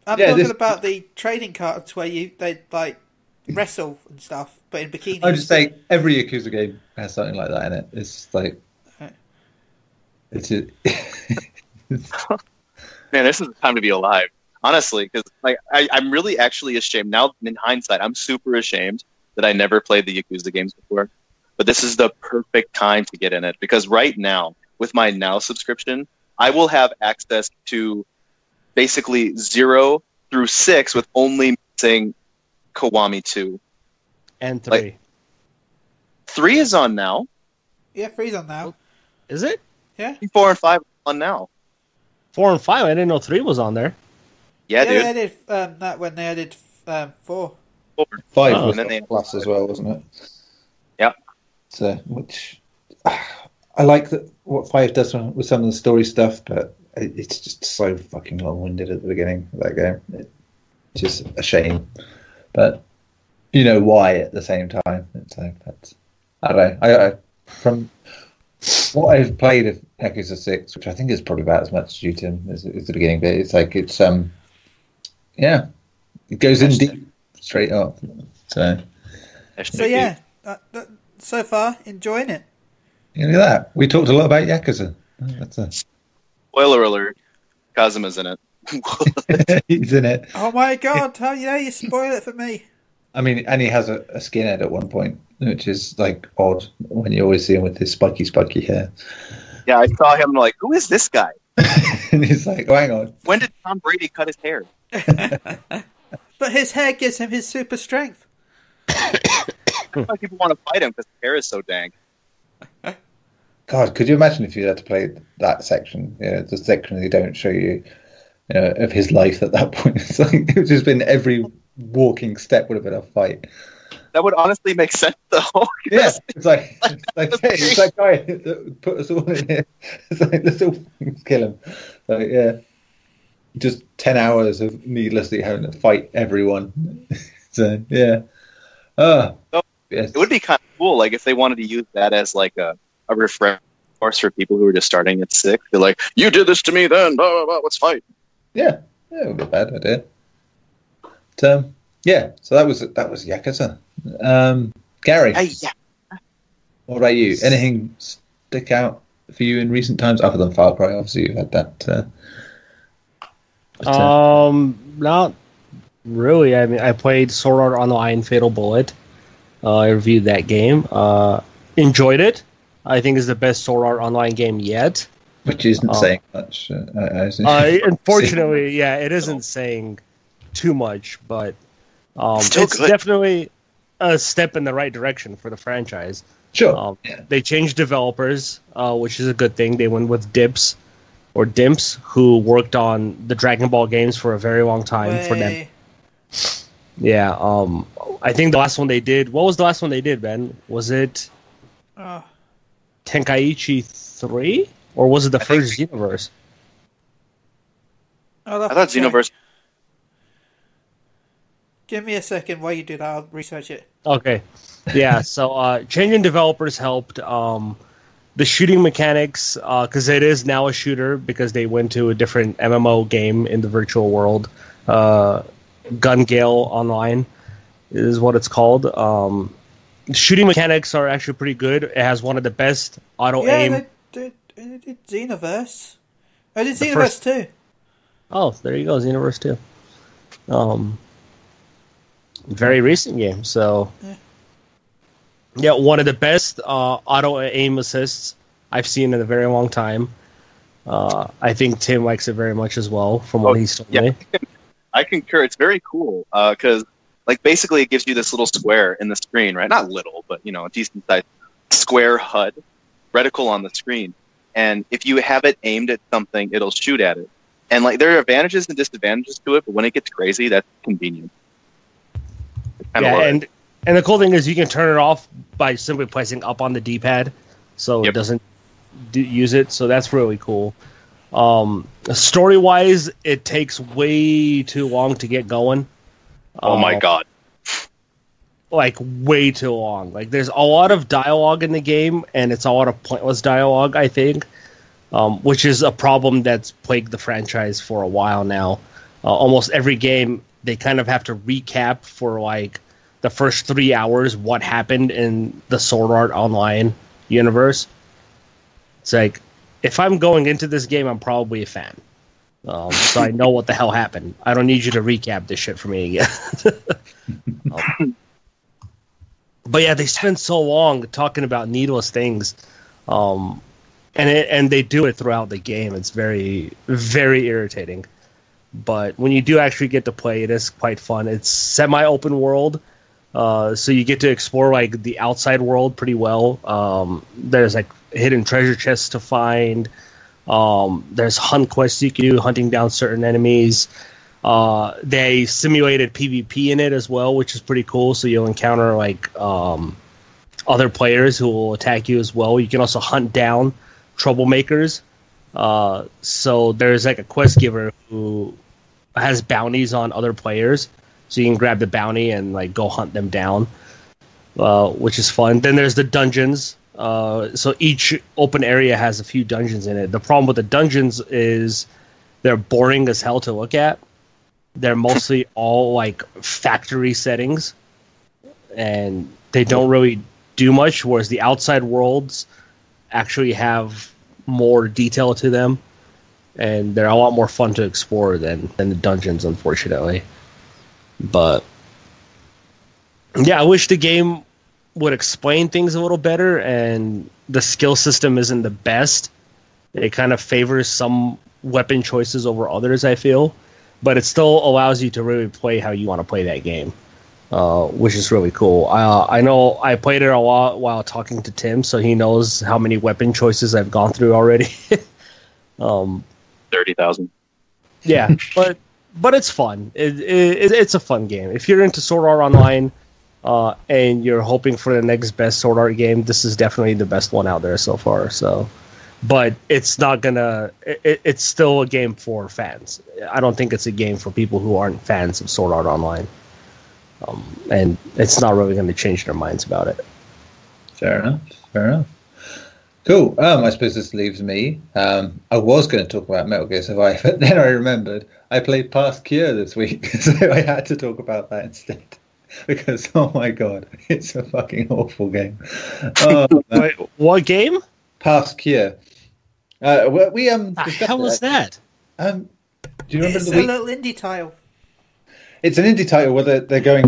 I'm talking about the trading cards where they like wrestle and stuff, but in bikinis. I'm just saying, every Yakuza game has something like that in it. It's like, it's man, this is the time to be alive. Honestly, because I'm really actually ashamed now. In hindsight, I'm super ashamed that I never played the Yakuza games before. But this is the perfect time to get in it, because right now, with my Now subscription, I will have access to basically 0 through 6 with only missing Kiwami 2. And 3. 3 is on Now. Yeah, 3's on Now. Is it? Yeah. 4 and 5 on Now. 4 and 5? I didn't know 3 was on there. Yeah, dude. They added that when they added 4. 5 was on Plus as well, wasn't it? Yeah. So, which I like what 5 does with some of the story stuff, but it's just so fucking long-winded at the beginning of that game. It's just a shame, but you know why at the same time. So that's, I don't know. I from what I've played of Yakuza 6, which I think is probably about as much as you, Tim, as the beginning bit. It's like it goes in deep straight up. So yeah, so far enjoying it. Look at that. We talked a lot about Yakuza. That's a spoiler alert. Kazuma's in it. He's in it. Oh my god! How you spoil it for me? I mean, and he has a skinhead at one point, which is like odd when you always see him with his spiky hair. Yeah, I saw him like, who is this guy? And he's like, oh, hang on. When did Tom Brady cut his hair? But his hair gives him his super strength. People want to fight him because his hair is so dank. God, could you imagine if you had to play that section? The section they don't show you, of his life at that point. It's like it would just been every walking step would have been a fight. That would honestly make sense, though. Yeah, it's like hey, it's that guy that put us all in here. It's like, let's all kill him. Like, yeah, just 10 hours of needlessly having to fight everyone. So yeah, yes. It would be kind of cool, like if they wanted to use that as like a refresh course for people who are just starting at 6. They're like, you did this to me, then blah blah blah. Let's fight. Yeah, it would be a bad idea. But, yeah, so that was Yakuza. Gary, what about you? Anything stick out for you in recent times other than Far Cry? Obviously, you've had that. Not really. I mean, I played Sword Art Online Fatal Bullet. I reviewed that game. Enjoyed it. I think it's the best Sword Art Online game yet. Which isn't saying much. Unfortunately, yeah, it isn't saying too much, but it's definitely a step in the right direction for the franchise. Sure. They changed developers, which is a good thing. They went with Dimps, who worked on the Dragon Ball games for a very long time for them. Yeah, I think the last one they did... What was the last one they did, Ben? Was it Tenkaichi 3? Or was it the first Xenoverse? I thought Xenoverse... Give me a second while you do that. I'll research it. Okay. Yeah, so changing developers helped. The shooting mechanics, because it is now a shooter, because they went to a different MMO game in the virtual world. Gun Gale Online is what it's called. Shooting mechanics are actually pretty good. It has one of the best auto aim. Yeah, they did Xenoverse. I did Xenoverse too. Oh, there you go, Xenoverse 2. Very recent game, so yeah, one of the best auto aim assists I've seen in a very long time. I think Tim likes it very much as well, from what he's told me. I concur. It's very cool because, like, basically it gives you this little square in the screen, right? Not little, but a decent sized square HUD reticle on the screen, and if you have it aimed at something, it'll shoot at it. And like, there are advantages and disadvantages to it, but when it gets crazy, that's convenient. And the cool thing is you can turn it off by simply pressing up on the D-pad, so it doesn't use it. So that's really cool. Story-wise, it takes way too long to get going. Oh my god. Like, way too long. Like, there's a lot of dialogue in the game, and it's a lot of pointless dialogue, I think. Which is a problem that's plagued the franchise for a while now. Almost every game, they kind of have to recap for like the first 3 hours what happened in the Sword Art Online universe. It's like, if I'm going into this game, I'm probably a fan. So I know what the hell happened. I don't need you to recap this shit for me again. But yeah, they spend so long talking about needless things. And they do it throughout the game. It's very, very irritating. But when you do actually get to play, it is quite fun. It's semi-open world, so you get to explore like the outside world pretty well. There's like hidden treasure chests to find. There's hunt quests you can do, hunting down certain enemies. They simulated PvP in it as well, which is pretty cool. So you'll encounter like other players who will attack you as well. You can also hunt down troublemakers. So there's like a quest giver who has bounties on other players, so you can grab the bounty and like go hunt them down, which is fun. Then there's the dungeons. So each open area has a few dungeons in it. The problem with the dungeons is they're boring as hell to look at. They're mostly all like factory settings, and they don't really do much, whereas the outside worlds actually have more detail to them, and they're a lot more fun to explore than the dungeons, unfortunately. But yeah, I wish the game would explain things a little better, and the skill system isn't the best. It kind of favors some weapon choices over others, I feel, but it still allows you to really play how you want to play that game. Which is really cool. I know I played it a lot while talking to Tim, so he knows how many weapon choices I've gone through already. 30,000. Yeah, but it's fun. It's a fun game. If you're into Sword Art Online and you're hoping for the next best Sword Art game, this is definitely the best one out there so far. So, but it's not gonna. It's still a game for fans. I don't think it's a game for people who aren't fans of Sword Art Online. And it's not really going to change their minds about it. Fair enough. Cool. I suppose this leaves me. I was going to talk about Metal Gear Survive, but then I remembered I played Past Cure this week, so I had to talk about that instead. Because, oh my god, it's a fucking awful game. Wait, what game? Past Cure. We the hell is that? Do you remember it's a little indie title. It's an indie title where they're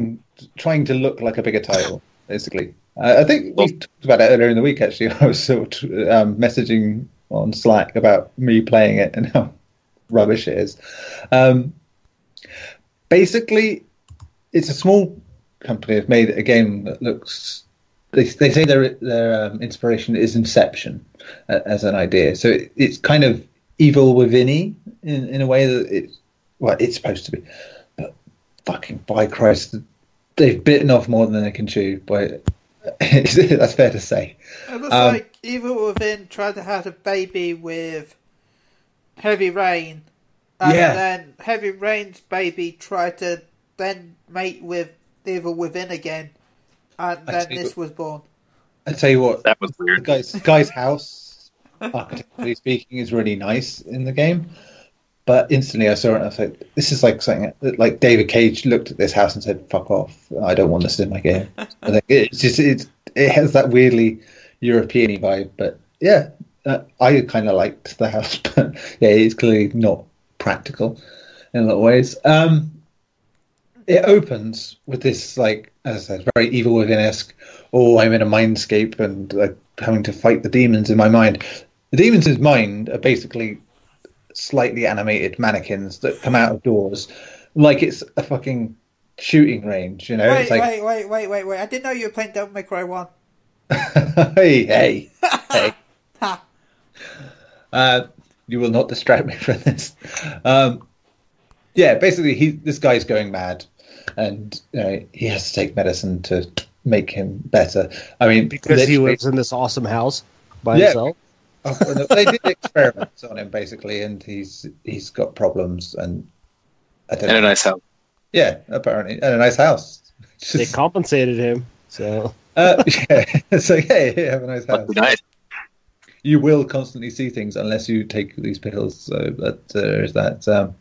trying to look like a bigger title, basically. I think we talked about it earlier in the week, actually. I was sort of messaging on Slack about me playing it and how rubbish it is. Basically, it's a small company have made a game that looks... They say their inspiration is Inception as an idea. So it's kind of evil within-y in a way that it's supposed to be. Fucking by Christ, they've bitten off more than they can chew. But that's fair to say. It looks like Evil Within tried to have a baby with Heavy Rain, and then Heavy Rain's baby tried to then mate with Evil Within again, and then this was born. I tell you what, that was weird. Guy's house, architecturally speaking, is really nice in the game. But instantly I saw it and I was like, this is like something like David Cage looked at this house and said, fuck off, I don't want this in my game. I think it has that weirdly European-y vibe, but yeah, I kind of liked the house, but yeah, it's clearly not practical in a lot of ways. It opens with this, like, as I said, very Evil Within-esque, I'm in a mindscape and having to fight the demons in my mind. The demons in his mind are basically slightly animated mannequins that come out of doors like it's a fucking shooting range, you know? Wait, it's like, wait. I didn't know you were playing Devil May Cry 1. hey. You will not distract me from this. Yeah, basically, this guy's going mad, and he has to take medicine to make him better. I mean, because he lives in this awesome house by himself. They did experiments on him basically, and he's got problems, and a nice house. Yeah, apparently, and a nice house. They compensated him, so so yeah, have a nice house. Nice. You will constantly see things unless you take these pills. So there's that.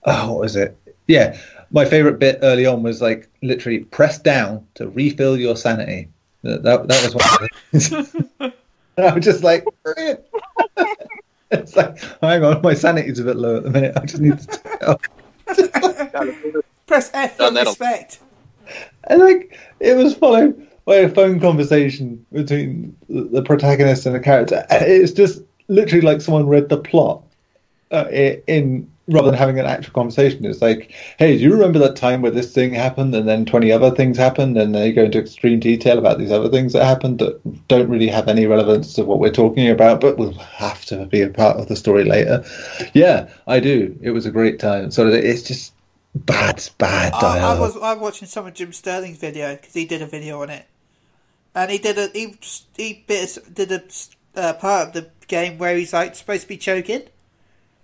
What was it? Yeah, my favorite bit early on was like literally press down to refill your sanity. That was one. I was just like, brilliant. It's like, hang on, my sanity's a bit low at the minute. I just need to press F for respect. And like, it was followed by a phone conversation between the protagonist and the character. And it's just literally like someone read the plot in rather than having an actual conversation. It's like, hey, do you remember that time where this thing happened and then 20 other things happened, and they go into extreme detail about these other things that happened that don't really have any relevance to what we're talking about, but will have to be a part of the story later. Yeah, I do. It was a great time. So it's just bad dialogue. I was watching some of Jim Sterling's video because he did a video on it, and he did a part of the game where he's like supposed to be choking.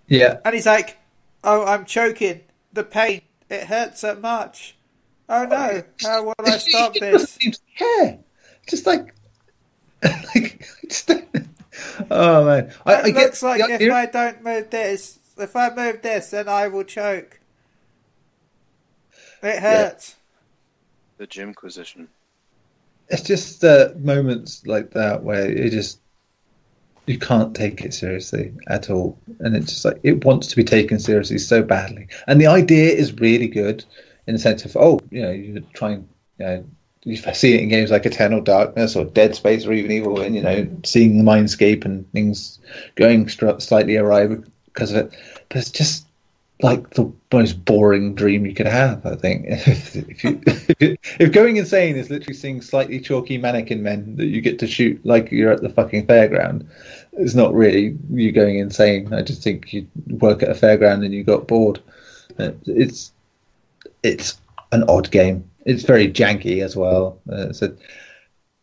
Yeah, and he's like, "Oh, I'm choking. The pain. It hurts so much. Oh no! How will I stop this?" Yeah, just like just, oh man! It looks like if I don't move this, if I move this, then I will choke. It hurts. Yeah. The Jimquisition. It's just moments like that where you can't take it seriously at all, and it's just like it wants to be taken seriously so badly. And the idea is really good in the sense of you try and you see it in games like Eternal Darkness or Dead Space or even Evil Within, seeing the mindscape and things going slightly awry because of it. But it's just like the most boring dream you could have, I think. if going insane is literally seeing slightly chalky mannequin men that you get to shoot like you're at the fucking fairground, it's not really you going insane. I just think you work at a fairground and you got bored. It's an odd game. It's very janky as well. So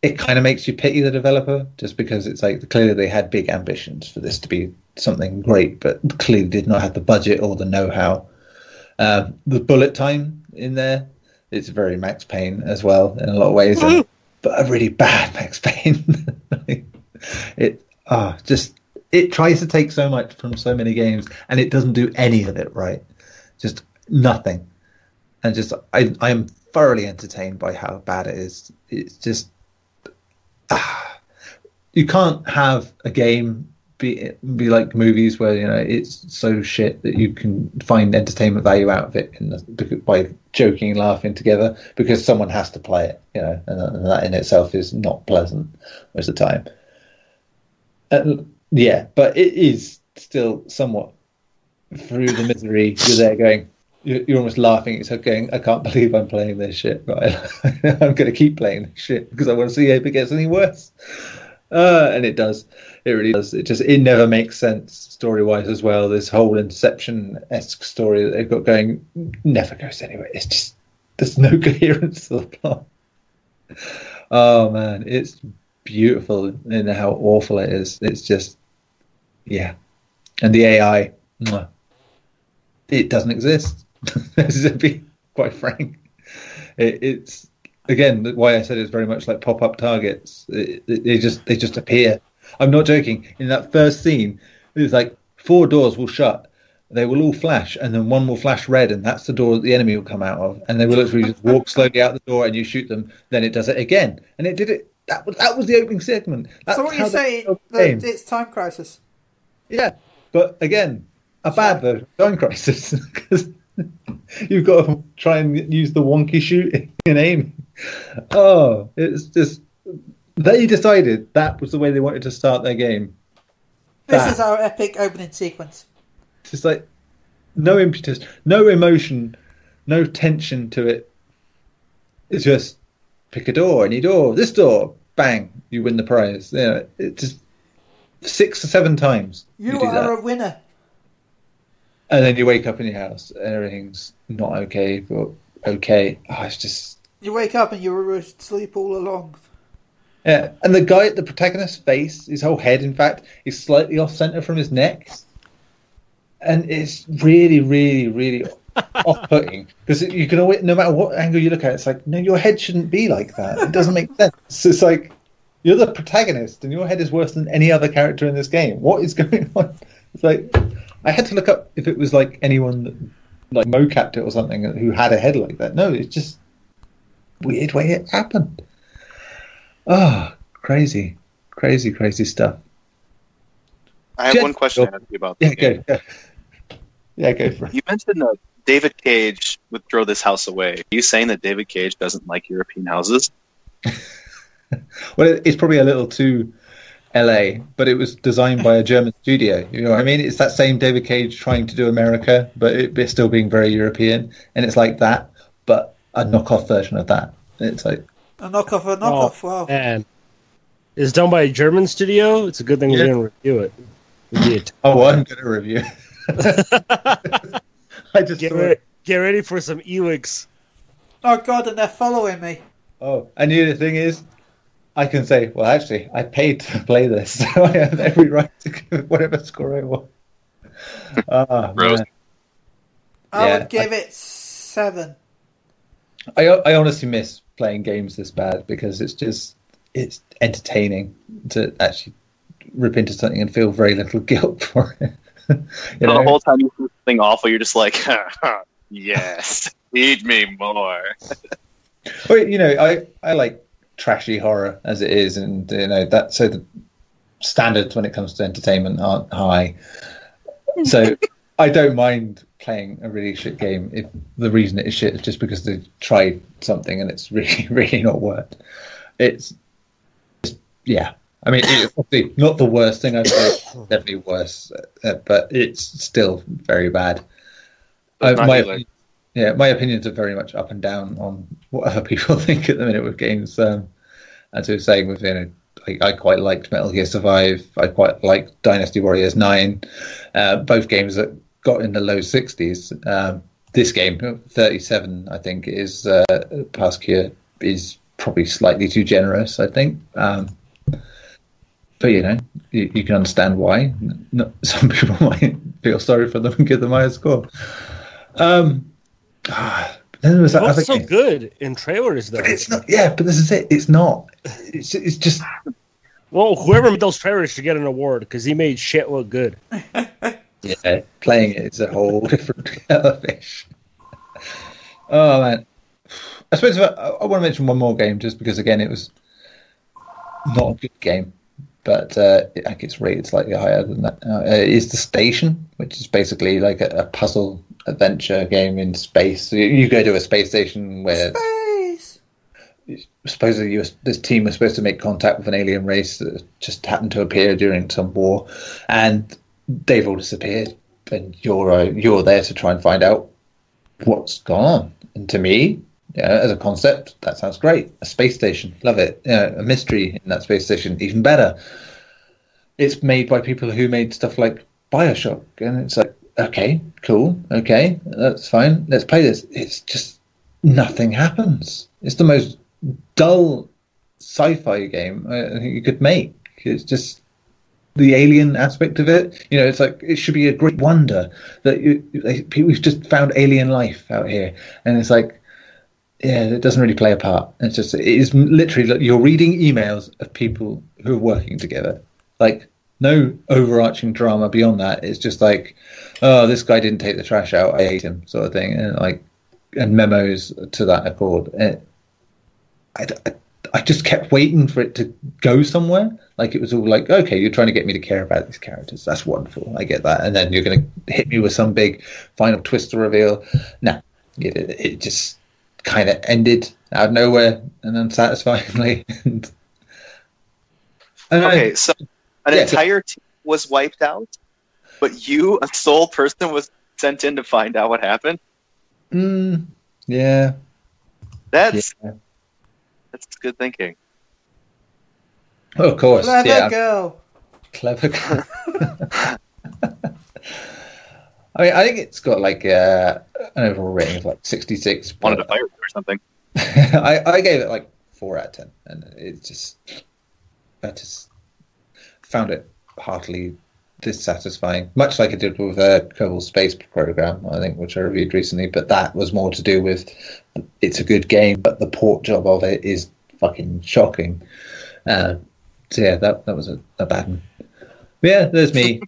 it kind of makes you pity the developer, just because it's like clearly they had big ambitions for this to be something great, but clearly did not have the budget or the know-how. The bullet time in there, it's very Max Payne as well in a lot of ways, but a really bad Max Payne. It tries to take so much from so many games, and it doesn't do any of it right. Just nothing. And just I am thoroughly entertained by how bad it is. It's just you can't have a game be like movies where it's so shit that you can find entertainment value out of it by joking and laughing together, because someone has to play it, and that in itself is not pleasant most of the time. But it is still somewhat through the misery. You're there going, you're almost laughing. It's like going, I can't believe I'm playing this shit, but I'm going to keep playing this shit because I want to see if it gets any worse. And it does. It really does. It never makes sense story-wise as well. This whole Inception-esque story that they've got going never goes anywhere. It's just, there's no coherence to the plot. Oh man, it's beautiful in how awful it is. It's just, yeah. And the AI, it doesn't exist. To be quite frank, it's again why I said it's very much like pop-up targets. They just appear. I'm not joking. In that first scene, it's like 4 doors will shut. they will all flash, and then one will flash red, and that's the door that the enemy will come out of, and they will literally just walk slowly out the door, and you shoot them. Then it does it again, and it did it. That was the opening segment. That's so what you're saying? It's Time Crisis. Yeah, but again, a bad version of Time Crisis because you've got to try and use the wonky shooting and aiming. Oh, it's just they decided that was the way they wanted to start their game. This is our epic opening sequence. It's just like no impetus, no emotion, no tension to it. It's just pick a door, any door, this door, bang, you win the prize. Yeah, it just 6 or 7 times. You are a winner. And then you wake up in your house and everything's not okay, but okay. Oh, it's just... You wake up and you were asleep all along. Yeah, and the guy at the protagonist's face, his whole head, in fact, is slightly off-center from his neck. And it's really, really, really off-putting. Because you can always, no matter what angle you look at, it's like, no, your head shouldn't be like that. It doesn't make sense. It's like, you're the protagonist and your head is worse than any other character in this game. What is going on? It's like, I had to look up if it was like anyone that, like, mocapped it or something who had a head like that. No, it's just weird way it happened. Oh, crazy stuff. I have one question to ask you about this game. Go. Yeah, go for it. You mentioned that David Cage would throw this house away. Are you saying that David Cage doesn't like European houses? Well, it's probably a little too LA, but it was designed by a German studio. You know what I mean? It's that same David Cage trying to do America, but it's still being very European. And it's like that, but a knockoff version of that. It's like... A knockoff, wow. And it's done by a German studio. It's a good thing we didn't review it. We did. Oh, I'm going to review it. I just get ready for some Ewigs. Oh, God, and they're following me. Oh, and the other thing is, I can say, well, actually, I paid to play this, so I have every right to give whatever score I want. Man. I would give it 7. I honestly miss playing games this bad because it's entertaining to actually rip into something and feel very little guilt for it. The whole time you do something awful, you're just like, yes, feed me more. Well, you know, I like trashy horror as it is, and you know that, so the standards when it comes to entertainment aren't high. So I don't mind playing a really shit game if the reason it is shit is just because they've tried something and it's really, really not worked. It's just, yeah. I mean, it's obviously not the worst thing I've played, definitely worse, but it's still very bad. My opinions are very much up and down on what other people think at the minute with games. As I was saying, with, you know, I quite liked Metal Gear Survive. I quite liked Dynasty Warriors 9. Both games that got in the low 60s. This game, 37, I think, is Past Cure, is probably slightly too generous, I think. But, you know, you can understand why. Some people might feel sorry for them and give them a higher score. Then there was that other so game. Good in trailers, though. But it's not. Yeah, but this is it. It's not. It's just. Well, whoever made those trailers should get an award because he made shit look good. Yeah, playing it is a whole different kettle of fish. Oh man, I suppose I want to mention one more game just because again it was not a good game, but I think it's rated slightly higher than that. Is The Station, which is basically like a puzzle adventure game in space. So you go to a space station where supposedly this team was supposed to make contact with an alien race that just happened to appear during some war, and they've all disappeared. And you're there to try and find out what's gone on. And to me, as a concept, that sounds great. A space station, love it. A mystery in that space station, even better. It's made by people who made stuff like BioShock, and it's like, okay, cool, okay, that's fine. Let's play this. It's just nothing happens. It's the most dull sci-fi game I think you could make. It's just the alien aspect of it. You know, it's like it should be a great wonder that we've just found alien life out here, and it's like, yeah, it doesn't really play a part. It's just, it is literally like you're reading emails of people who are working together. Like, no overarching drama beyond that. It's just like, oh, this guy didn't take the trash out, I hate him, sort of thing, and memos to that accord. I just kept waiting for it to go somewhere. Like, it was all like, okay, you're trying to get me to care about these characters. That's wonderful. I get that. And then you're going to hit me with some big final twist or reveal. No, it just kind of ended out of nowhere and unsatisfyingly. Okay, so an entire team was wiped out, but you, a sole person, was sent in to find out what happened? Yeah. That's good thinking. Oh, of course. Clever girl. Clever girl. I mean, I think it's got like an overall rating of like 66. Wanted to fire it or something. I gave it like 4 out of 10, and I just found it heartily dissatisfying, much like I did with Kerbal Space Program, I think, which I reviewed recently. But that was more to do with it's a good game, but the port job of it is fucking shocking. So yeah, that was a bad one. But yeah, there's me.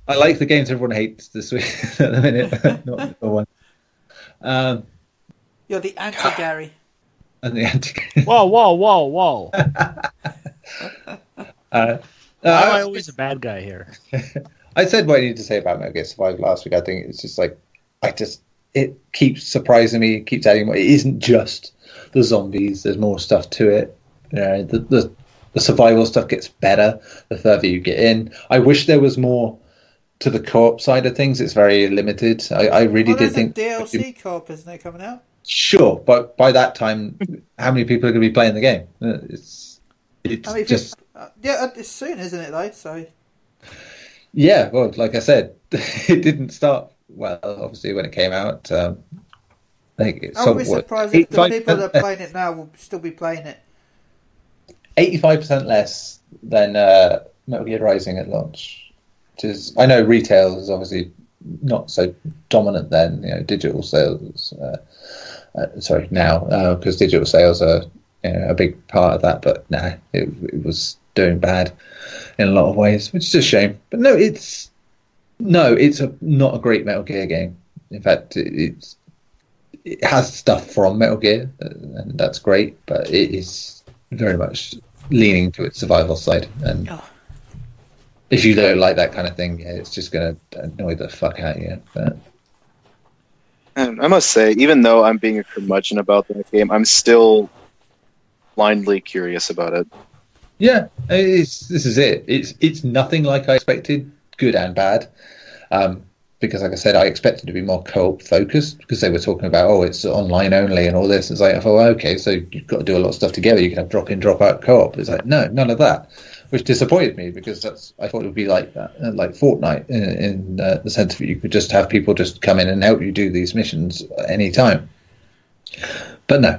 I like the games everyone hates this week at the minute, not the one. You're the anti-Garri. And the anti. Whoa! Why am I always a bad guy here? I said what I needed to say about Metal Gear Survive last week. I think it's just like, it keeps surprising me, it keeps adding more. It isn't just the zombies, there's more stuff to it. You know, the survival stuff gets better the further you get in. I wish there was more to the co-op side of things. It's very limited. I really did think DLC co-op, isn't it, coming out? Sure, but by that time, how many people are going to be playing the game? It's just it's soon, isn't it? Though, so yeah. Well, like I said, it didn't start well. Obviously, when it came out, I think it's. I would be surprised if the people that are playing it now will still be playing it. 85% less than Metal Gear Rising at launch, which is, I know retail is obviously not so dominant then. You know, digital sales. Now, because digital sales are a big part of that. But nah, it was doing bad in a lot of ways, which is a shame. But no, it's not a great Metal Gear game. In fact, it has stuff from Metal Gear, and that's great. But it is very much leaning to its survival side, and if you don't like that kind of thing, it's just going to annoy the fuck out of you. But and I must say, even though I'm being a curmudgeon about that game, I'm still blindly curious about it. Yeah, this is it. It's nothing like I expected, good and bad. Because, like I said, I expected to be more co-op focused, because they were talking about, it's online only and all this. It's like, I thought, okay, so you've got to do a lot of stuff together. You can have drop-in, drop-out co-op. It's like, no, none of that, which disappointed me, because I thought it would be like that, like Fortnite, in the sense that you could just have people just come in and help you do these missions at any time. But no,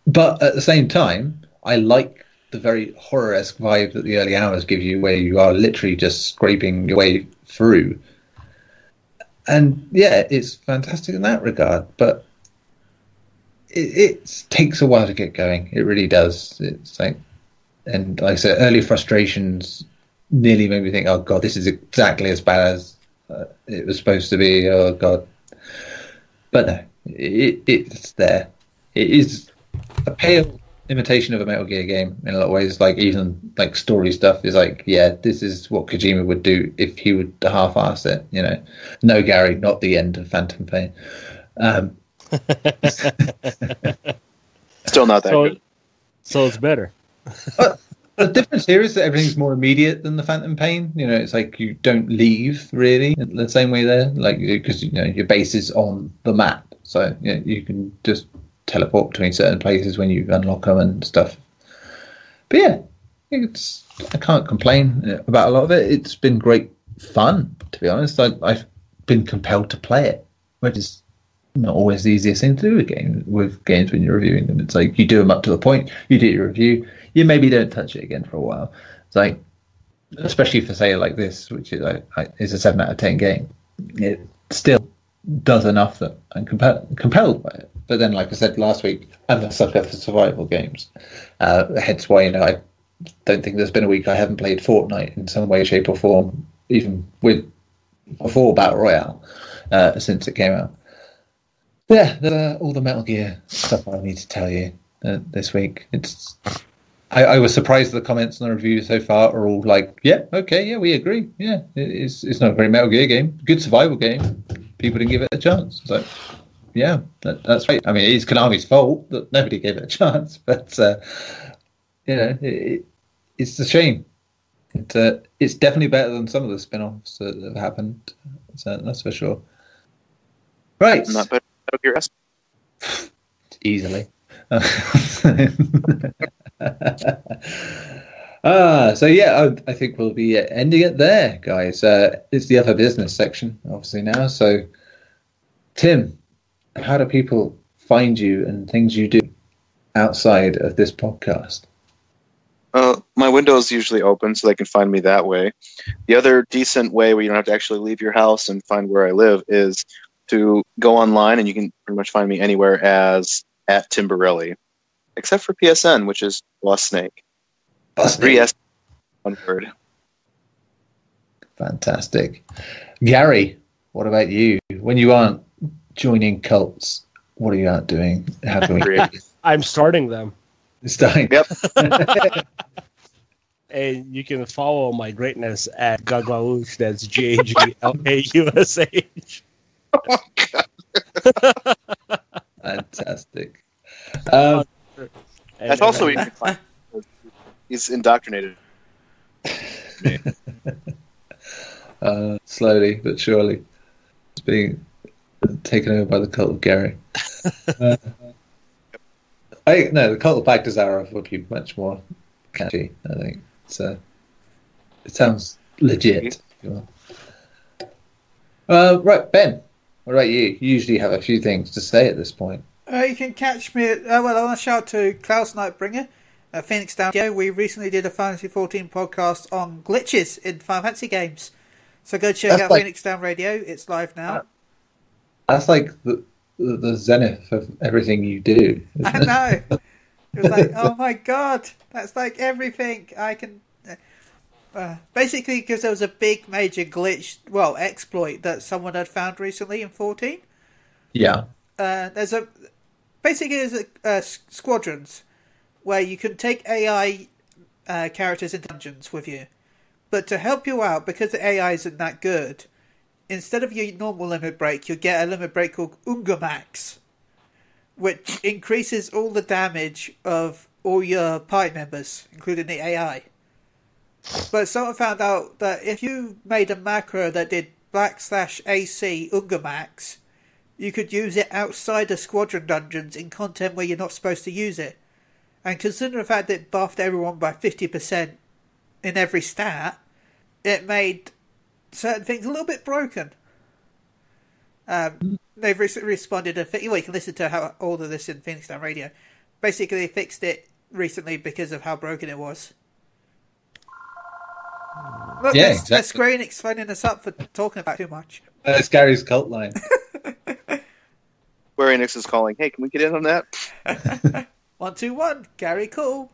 but at the same time, I like the very horror-esque vibe that the early hours give you, where you are literally just scraping your way through. And yeah, it's fantastic in that regard, but it takes a while to get going. It really does. It's like, and like I said, early frustrations nearly made me think, oh god, this is exactly as bad as it was supposed to be. Oh god. But no, it's there. It is a pale imitation of a Metal Gear game in a lot of ways. Like, even like story stuff is like, yeah, this is what Kojima would do if he would half-ass it. You know, no Garri, not the end of Phantom Pain. Still not that good. So it's better. The difference here is that everything's more immediate than the Phantom Pain. You know, it's like you don't leave really in the same way there, like, because your base is on the map, so you can just teleport between certain places when you unlock them and stuff. But yeah, I can't complain about a lot of it. It's been great fun, to be honest. I've been compelled to play it, which is not always the easiest thing to do with games when you're reviewing them. It's like, you do them up to the point, you do your review, you maybe don't touch it again for a while. It's like, especially for, say, like this, which is a 7 out of 10 game, it still does enough that I'm compelled by it. But then, like I said last week, I'm a sucker for survival games. Hence why, don't think there's been a week I haven't played Fortnite in some way, shape, or form, even before Battle Royale, since it came out. Yeah, all the Metal Gear stuff I need to tell you this week. I was surprised that the comments on the review so far are all like, yeah, okay, yeah, we agree. Yeah, it's not a very Metal Gear game. Good survival game. People didn't give it a chance. So, yeah, that's right. I mean, it's Konami's fault that nobody gave it a chance, but, it's a shame. It's definitely better than some of the spin-offs that have happened. So that's for sure. Right. Not better than your ass. Easily. So yeah, I think we'll be ending it there, guys. It's the other business section, obviously, now. So, Tim, how do people find you and things you do outside of this podcast? My window is usually open, so they can find me that way. The other decent way where you don't have to actually leave your house and find where I live is to go online, and you can pretty much find me anywhere as @Timborelli, except for PSN, which is Lost Snake. 3S, one word. Fantastic. Garri, what about you? When you aren't joining cults, what are you out doing? How can we... I'm starting them. Starting. Yep. And you can follow my greatness at Gaglaush. That's GAGLAUSH. Oh, God. Fantastic. That's also where you can find. He's indoctrinated. Slowly but surely, it's being taken over by the cult of Garri. The cult of Bagdasarov would be much more catchy, I think. So it sounds legit. Right, Ben, what about you? You usually have a few things to say at this point. You can catch me at, I want to shout to Klaus Nightbringer at Phoenix Down. We recently did a Fantasy 14 podcast on glitches in Final Fantasy games. So go check out Phoenix Down Radio. It's live now. That's like the zenith of everything you do. I know. It was like, oh my god, that's like everything I can. Basically, because there was a big major glitch, exploit that someone had found recently in 14. Yeah. There's squadrons where you can take AI characters into dungeons with you, but to help you out, because the AI isn't that good, instead of your normal limit break, you get a limit break called Ungamax, which increases all the damage of all your party members, including the AI. But someone found out that if you made a macro that did /AC Ungamax, you could use it outside of squadron dungeons in content where you're not supposed to use it. And considering the fact that it buffed everyone by 50% in every stat, it made certain things a little bit broken. They've recently responded to... you can listen to all of this in Phoenix Down Radio. Basically, they fixed it recently because of how broken it was. Look, yeah, that's exactly. Square Enix phoning us up for talking about too much. That's Gary's cult line. Square Enix is calling. Hey, can we get in on that? 121, Garri, cool.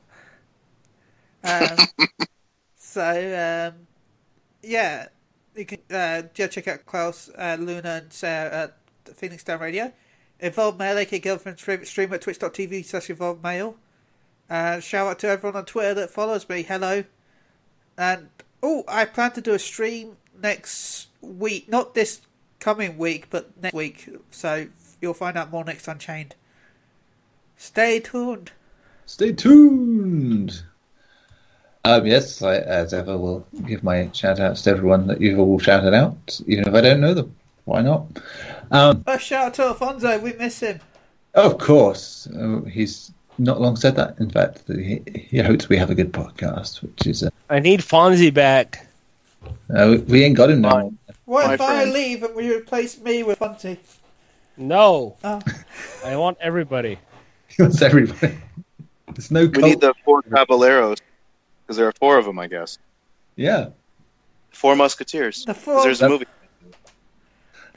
You can check out Klaus, Luna, and Sarah at Phoenix Down Radio. Evolved Mail, aka Girlfriend's favourite streamer at twitch.tv/Evolved Mail. Shout out to everyone on Twitter that follows me. Hello. And I plan to do a stream next week. Not this coming week, but next week. So you'll find out more next Unchained. Stay tuned. Stay tuned. Yes, I, as ever, will give my shout outs to everyone that you've all shouted out, even if I don't know them. Why not? A shout out to Alfonso. We miss him. Of course. He's not long said that, in fact, that he hopes we have a good podcast, which is... I need Fonzie back. We ain't got him now. What if I leave and we replace me with Fonzie? No. Oh. I want everybody. He wants everybody. There's no cult. We need the 4 Caballeros, because there are 4 of them, I guess. Yeah. 4 Musketeers. The 4... There's a movie.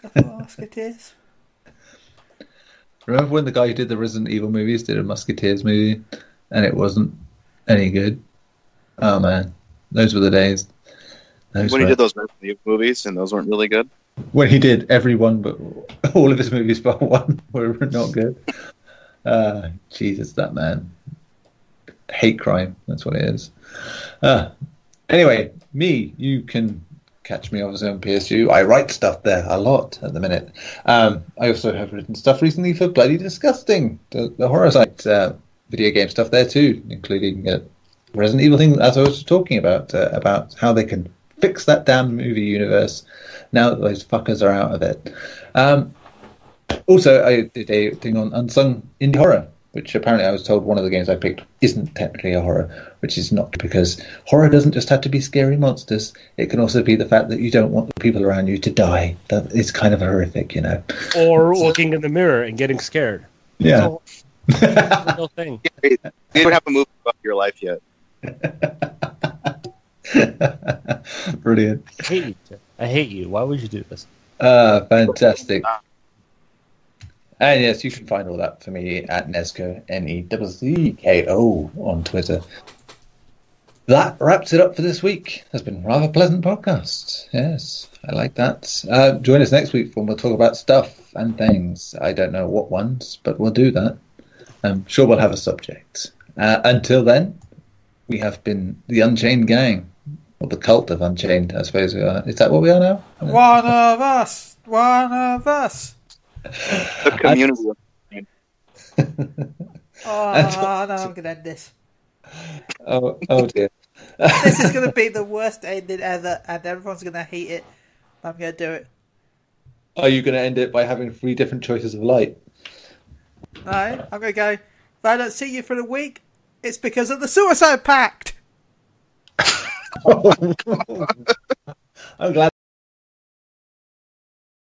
The 4 Musketeers. Remember when the guy who did the Resident Evil movies did a Musketeers movie and it wasn't any good? Oh man, those were the days. When he did those Resident Evil movies, and those weren't really good. When he did everyone, but all of his movies but one were not good. Jesus, that man. Hate crime, that's what it is. Anyway, you can catch me obviously on PSU. I write stuff there a lot at the minute. I also have written stuff recently for Bloody Disgusting, the horror site, video game stuff there too, including Resident Evil thing, as I was talking about how they can fix that damn movie universe now that those fuckers are out of it. Also, I did a thing on unsung indie horror, which apparently I was told one of the games I picked isn't technically a horror, which is not, because horror doesn't just have to be scary monsters. It can also be the fact that you don't want the people around you to die. That is kind of horrific, you know. Or looking in the mirror and getting scared. Yeah. It's a real thing. You don't have a movie about your life yet. Brilliant. I hate you. Why would you do this? Fantastic. And yes, you can find all that for me at Nezco, Nezzko, on Twitter. That wraps it up for this week. It's been a rather pleasant podcast. Yes, I like that. Join us next week when we'll talk about stuff and things. I don't know what ones, but we'll do that. I'm sure we'll have a subject. Until then, we have been the Unchained Gang, or the cult of Unchained, I suppose we are. Is that what we are now? One of us. One of us. The community. Oh, no, I'm going to end this. Oh dear. This is going to be the worst ending ever, and everyone's going to hate it. I'm going to do it. Are you going to end it by having 3 different choices of light? No, I'm going to go, if I don't see you for a week, it's because of the Suicide Pact. I'm glad.